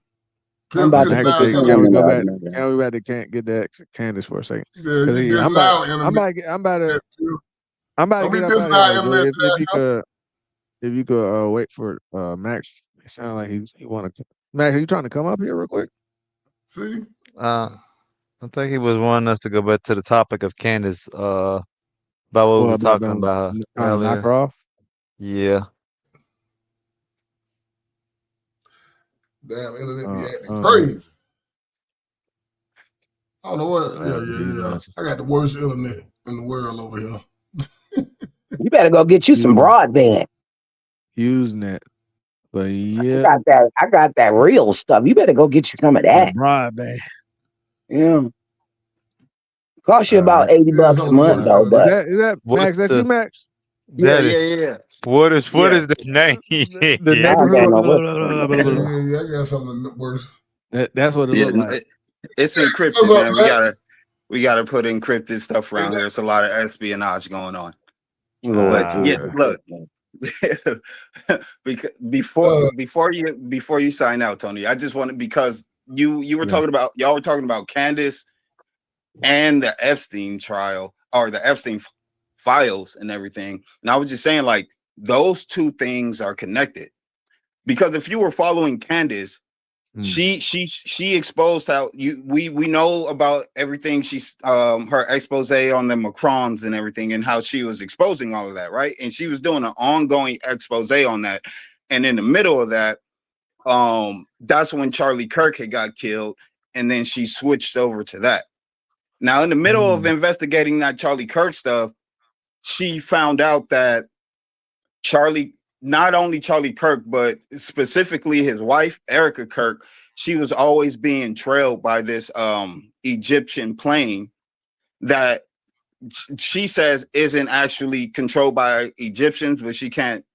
I'm about to put this can we go back? on. Can we back to get that Candice for a second? Yeah, I'm about to get up out of here. Though, if you could wait for Max. It sounds like he want to. Max, are you trying to come up here real quick? See. I think he was wanting us to go back to the topic of Candice, about what we were talking about her trying to knock earlier. her off. Yeah. Damn, internet be acting crazy. I don't know what. Yeah. I got the worst internet in the world over here. You better go get you some broadband. Usenet. But yeah. I got that real stuff. You better go get you some of that. Broadband. Yeah. Cost you about $80 a month though. But is that Max? That's you, Max? Yeah. What is the name? The neighborhood. Yeah, I got something worse. That's what it looked like. It's encrypted, man. We gotta put encrypted stuff around here. It's a lot of espionage going on. But yeah, look. before you sign out, Tony, I just wanted, because you were talking about, y'all were talking about Candice and the Epstein trial, or the Epstein files and everything. And I was just saying, like, those two things are connected, because if you were following Candice, she exposed how we know about everything. She's her expose on the Macrons and everything, and how she was exposing all of that, right? And she was doing an ongoing expose on that. And in the middle of that, that's when Charlie Kirk had got killed, and then she switched over to that. Now, in the middle of investigating that Charlie Kirk stuff, she found out that not only Charlie Kirk, but specifically his wife, Erica Kirk, she was always being trailed by this Egyptian plane that she says isn't actually controlled by Egyptians, but she can't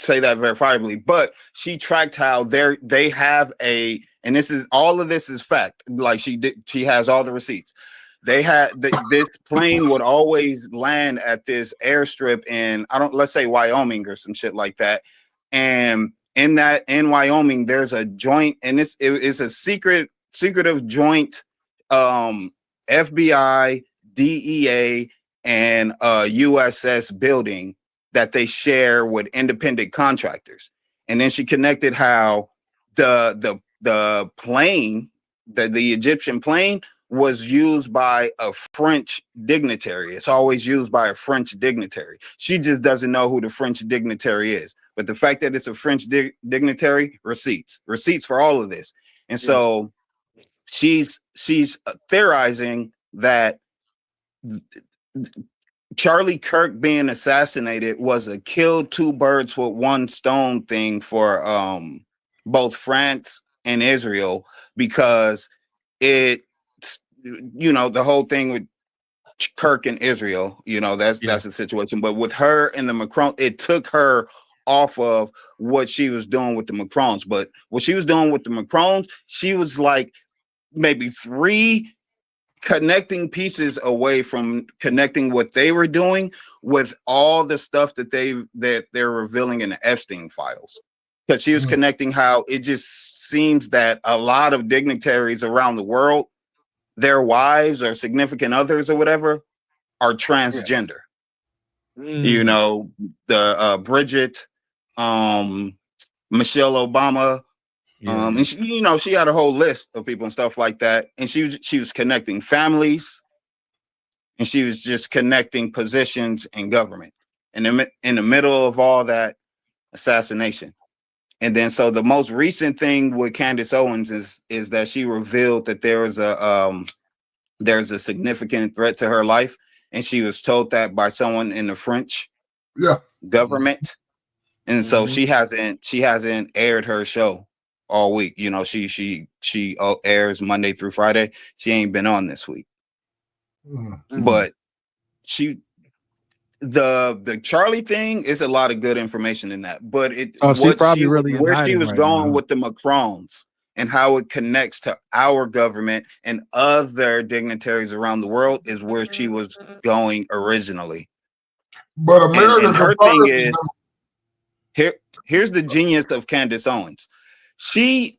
say that verifiably, but she tracked how they have a, and this is all of this is fact. Like she has all the receipts. They had this plane would always land at this airstrip in let's say Wyoming or some shit like that, and in Wyoming there's a joint, and it is a secretive joint, FBI, DEA, and USS building that they share with independent contractors. And then she connected how the plane, the Egyptian plane, was used by a French dignitary. It's always used by a French dignitary. She just doesn't know who the French dignitary is. But the fact that it's a French dignitary, receipts for all of this. And so she's theorizing that Charlie Kirk being assassinated was a kill two birds with one stone thing for both France and Israel, because the whole thing with Kirk and Israel, that's the situation. But with her and the Macron, it took her off of what she was doing with the Macrons. But what she was doing with the Macrons, she was like maybe 3 connecting pieces away from connecting what they were doing with all the stuff that they're revealing in the Epstein files. Because she was connecting how it just seems that a lot of dignitaries around the world, their wives or significant others or whatever, are transgender. The Bridget, Michelle Obama, and she had a whole list of people and stuff like that. And she was connecting families, and she was just connecting positions in government. And in the middle of all that, assassination. And then so the most recent thing with Candice Owens is that she revealed that there's a significant threat to her life, and she was told that by someone in the French government. And so she hasn't aired her show all week. She airs Monday through Friday. She ain't been on this week. But the Charlie thing is a lot of good information in that. But where she was going with the Macrons and how it connects to our government and other dignitaries around the world is where she was going originally. But America, and her thing is, here's the genius of Candice Owens.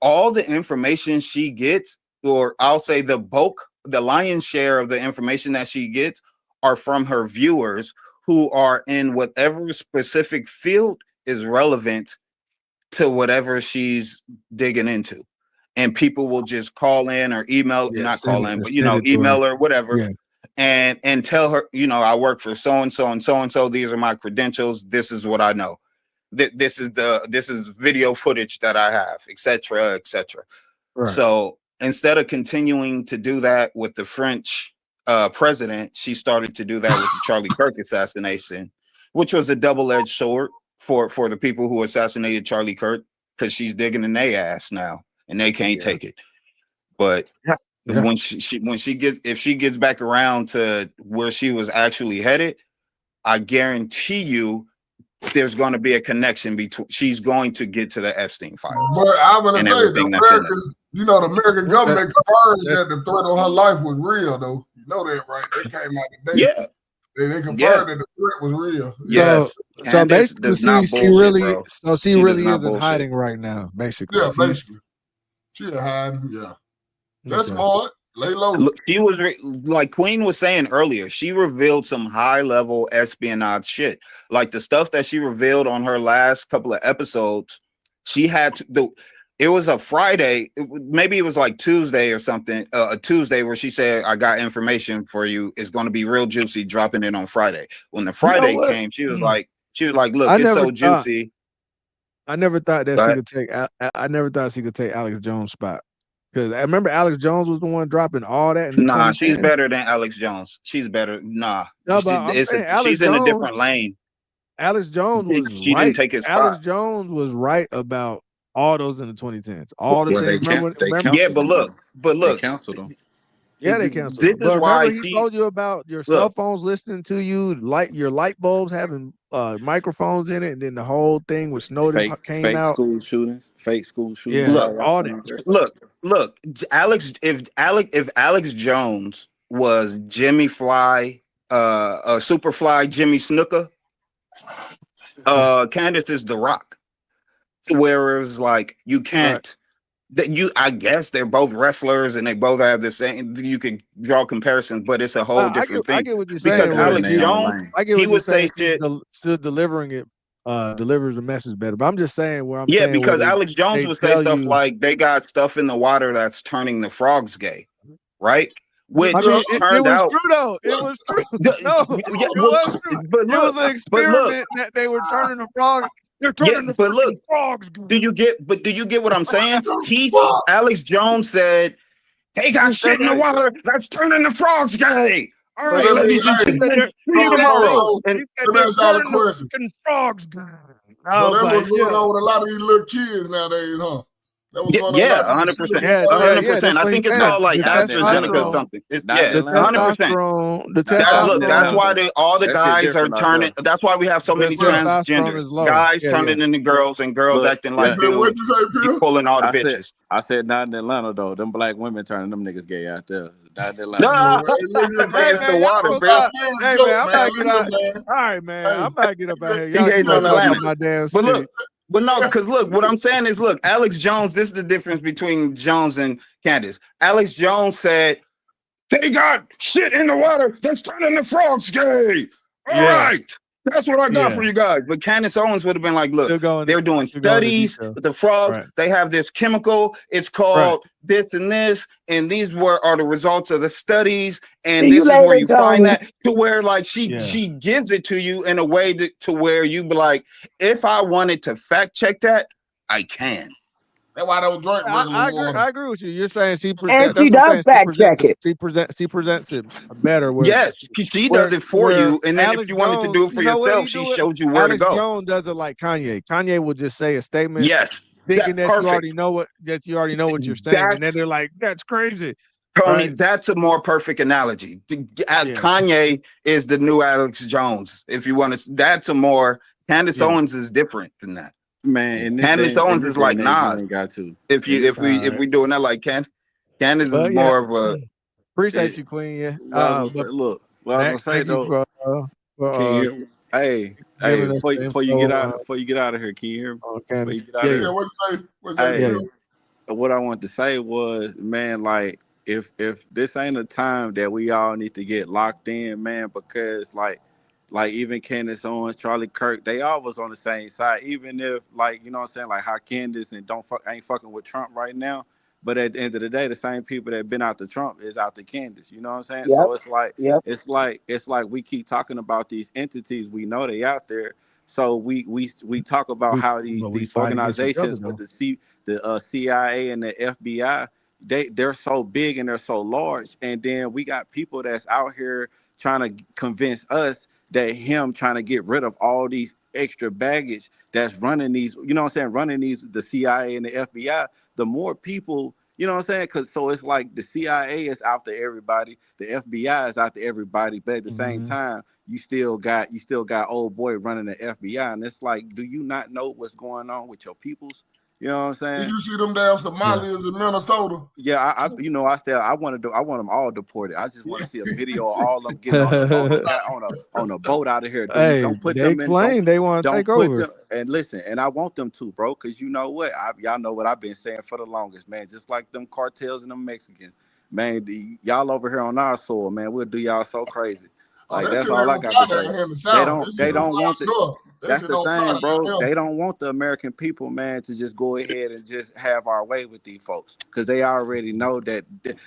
All the information she gets, or I'll say the lion's share of the information that she gets, are from her viewers who are in whatever specific field is relevant to whatever she's digging into. And people will just call in or email, email or whatever, and tell her, I work for so-and-so and so-and-so. These are my credentials. This is what I know. This is video footage that I have, etc., etc. So instead of continuing to do that with the French president, she started to do that with the Charlie Kirk assassination, which was a double-edged sword for the people who assassinated Charlie Kirk, because she's digging in their ass now and they can't take it. But when she gets back around to where she was actually headed, I guarantee you there's going to be a connection between. She's going to get to the Epstein files. But I'm going to say, the American government confirmed that the threat on her life was real, though. You know that, right? They came out today. Yeah. They confirmed that the threat was real. So basically, she really isn't hiding right now. Basically, basically, she's hiding. Yeah, that's smart. Lay low. Look, she was like Queen was saying earlier. She revealed some high-level espionage shit, like the stuff that she revealed on her last couple of episodes. She had to. It was a Friday, maybe it was like Tuesday or something, a Tuesday where she said, I got information for you. It's going to be real juicy, dropping it on Friday. When the Friday came, she was like, look, it's so juicy. I never thought that she could take, I never thought she could take Alex Jones' spot. Because I remember Alex Jones was the one dropping all that. Nah, she's better than Alex Jones. She's better. Nah, she's in a different lane. Alex Jones was didn't take his spot. Alex Jones was right about all those in the 2010s. All the things. But look, they canceled them. Yeah, they canceled. But remember, he told you about your cell phones listening to you, your light bulbs having microphones in it, and then the whole thing with Snowden came out. School shootings, fake school shootings. Yeah, Look, all that. look, if Alex Jones was Jimmy Fly, Superfly Jimmy Snooker, Candice is The Rock. Whereas like you can't I guess they're both wrestlers and they both have the same. You can draw comparisons, but it's a whole different thing. I get what you're saying. Because Alex Jones, I get he what would you're saying. say shit. Still delivering it, delivers the message better. But I'm just saying where I'm Yeah, saying because where Alex Jones they would say tell stuff you, like they got stuff in the water that's turning the frogs gay, right? Which I mean, it turned was out true though. It was true. No, it was true. But It look, was an experiment that they were turning the frogs. They're turning the freaking frogs. Do you get what I'm saying? Alex Jones said they got shit in the water that's turning the frogs gay. All right, ladies and gentlemen, see you tomorrow. Let me ask y'all a question. Frogs. So that's what's going on with a lot of these little kids nowadays, huh? That was going on. Yeah, 100%. 100%. I think it's called like AstraZeneca or something. It's 100%. Look, that's why all the guys are turning. That's why we have so many transgenders. Guys turning into girls and girls acting like dudes. Pulling all the bitches. I said not in Atlanta though. Them black women turning them niggas gay out there. Not in Atlanta. It's the water, bro. Hey man, I'm about to get out. All right, man, I'm about to get up out here. Y'all keep on my damn but look. But no, because look, what I'm saying is, look, Alex Jones, this is the difference between Jones and Candice. Alex Jones said, they got shit in the water that's turning the frogs gay. All right. That's what I got for you guys. But Candice Owens would have been like, look, they're doing studies with the frogs. Right. They have this chemical. It's called this and this. And these are the results of the studies. And this is where you find that, to where like she gives it to you in a way to where you be like, if I wanted to fact check that, I can. That's why I don't drink regular I agree with you. You're saying she presents. And she does fact check it. She presents it better. Yes, she does it for you. And then if you wanted to do it for yourself, she shows you where to go. Alex Jones does it like Kanye. Kanye will just say a statement. Yes. Thinking that you already know what you're saying. And then they're like, that's crazy. Tony, that's a more perfect analogy. Kanye is the new Alex Jones. If you want to, that's a more Candice Owens is different than that. Man, and Candice Owens is like Nas. Got to. If we doing that like Candice is more of a. Appreciate you, Queen. Yeah. Look, well, I was gonna say though. Before you get out of here, can you hear me? Before you get out of here. What I wanted to say was, man, like if this ain't a time that we all need to get locked in, man, because like even Candace Owens, Charlie Kirk, they all was on the same side. Even if like, you know what I'm saying, like how Candace and ain't fucking with Trump right now. But at the end of the day, the same people that been out to Trump is out to Candace. You know what I'm saying? So it's like we keep talking about these entities. We know they out there. So we talk about how these organizations with the CIA and the FBI, they're so big and they're so large. And then we got people that's out here trying to convince us that him trying to get rid of all these extra baggage that's running these, you know what I'm saying, running these, the CIA and the FBI, the more people, you know what I'm saying? Because so it's like the CIA is out to everybody, the FBI is out to everybody, but at the same time, you still got old boy running the FBI. And it's like, do you not know what's going on with your peoples? You know what I'm saying? Did you see them damn Somalis in Minnesota? Yeah, I want them all deported. I just want to see a video of all of them getting on a boat out of here. Hey, don't put they them claim they want to take over. And listen, and I want them to, bro, because you know what? Y'all know what I've been saying for the longest, man. Just like them cartels and them Mexicans, man. Y'all over here on our soil, man. We'll do y'all so crazy. Like that's all I got to say. They don't want the. That's the thing, bro. They don't want the American people, man, to just go ahead and just have our way with these folks, because they already know that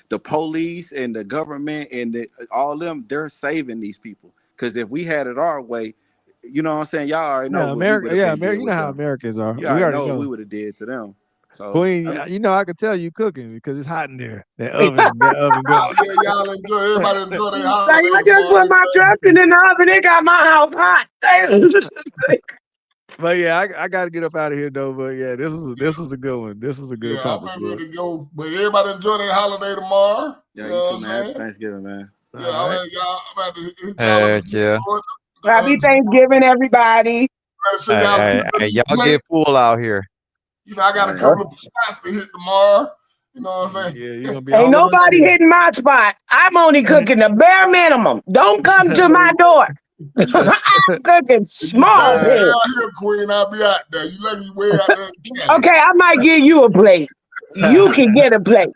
the police and the government and all them, they're saving these people. Because if we had it our way, you know what I'm saying? Y'all already know. America. You know how Americans are. You already know what we would have did to them. So, Queen, you know, I can tell you cooking because it's hot in there. That oven going. Y'all enjoy. Everybody enjoy their holiday. I just put my dressing in the oven. It got my house hot. But yeah, I got to get up out of here though. But yeah, this is a good one. This is a good topic. I'm ready to go. But everybody enjoy their holiday tomorrow. Yeah, you know you too, man. Happy Thanksgiving, man. Yeah, all right. Y'all about to Happy Thanksgiving, everybody. Hey, y'all get full out here. You know, I got a couple of spots to hit tomorrow. You know what I'm saying? Yeah, you're gonna be Ain't all over nobody the hitting my spot. I'm only cooking the bare minimum. Don't come to my door. I'm cooking small Down pig. here, Queen, I'll be out there. You let me way out there in Cali. Okay, I might give you a plate. You can get a plate.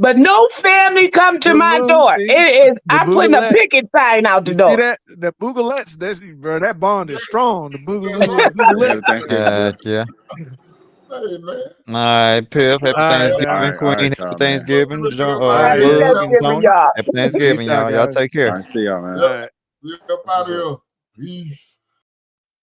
But no family come to my door. See, It is. the I'm putting a Boogalette. picket sign out the You door. see that? The Boogalettes, that's bro. That bond is strong. The Boogalette. Yeah. Hey, man. All right, Piff. Happy All right, Thanksgiving, man. Queen. Happy Thanksgiving, Happy Bug and Thanksgiving, Tony. y'all. Happy Thanksgiving, Peace out, y'all. Y'all guys. take care. All right, see y'all, man. All right. Get up out of here. Peace.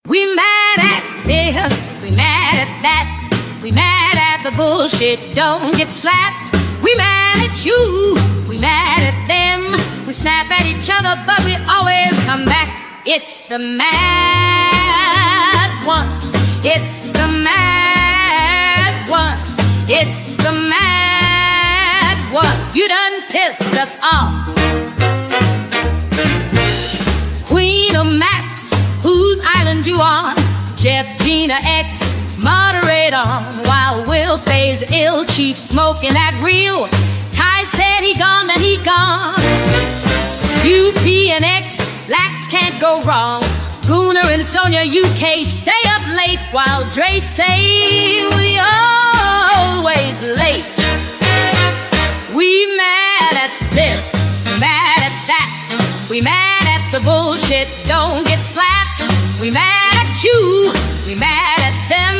We mad at this, we mad at that, we mad at the bullshit, don't get slapped. We mad at you, we mad at them, we snap at each other, but we always come back. It's the mad ones, it's the mad ones, it's the mad ones. You done pissed us off. Queen of Maps, whose island you on? Jeff, Gina, X, moderate on. While Will stays ill, Chief smoking that real. Ty said he gone, then he gone. UP and X, Lax can't go wrong. Gooner and Sonia, UK, stay up late. While Dre say we always late. We mad at this, mad at that. We mad at the bullshit, don't get slapped. We mad at you, we mad at them.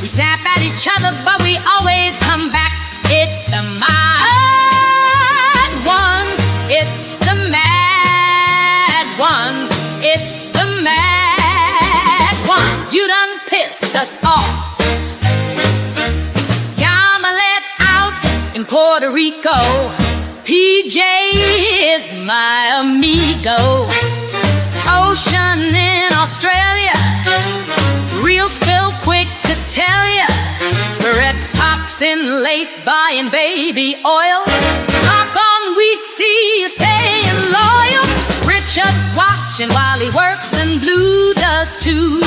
We snap at each other, but we always come back. It's the mad ones, it's the mad ones, it's the mad ones. You done pissed us off. Yamalet out in Puerto Rico. PJ is my amigo. Ocean in Australia, real spill quick to tell ya. Red pops in late buying baby oil. Lock on, we see you staying loyal. Richard watching while he works and Blue does too.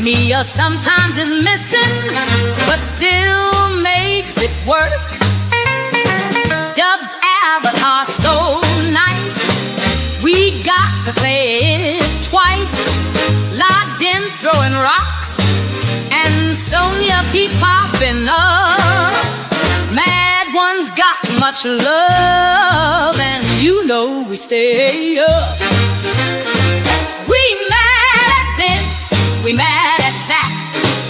Mia sometimes is missing, but still makes it work. Dub's avatar so nice, we got to play it twice. Locked in, throwing rocks, and Sonia be popping up. Mad ones got much love, and you know we stay up. We mad at this, we mad at that.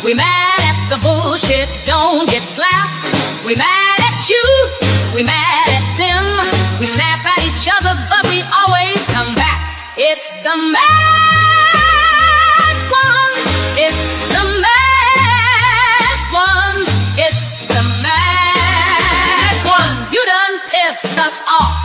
We mad at the bullshit, don't get slapped. We mad at you, we mad at them. We snap at each other, but we always come back. It's the mad ones, it's the mad ones, it's the mad ones. You done pissed us off.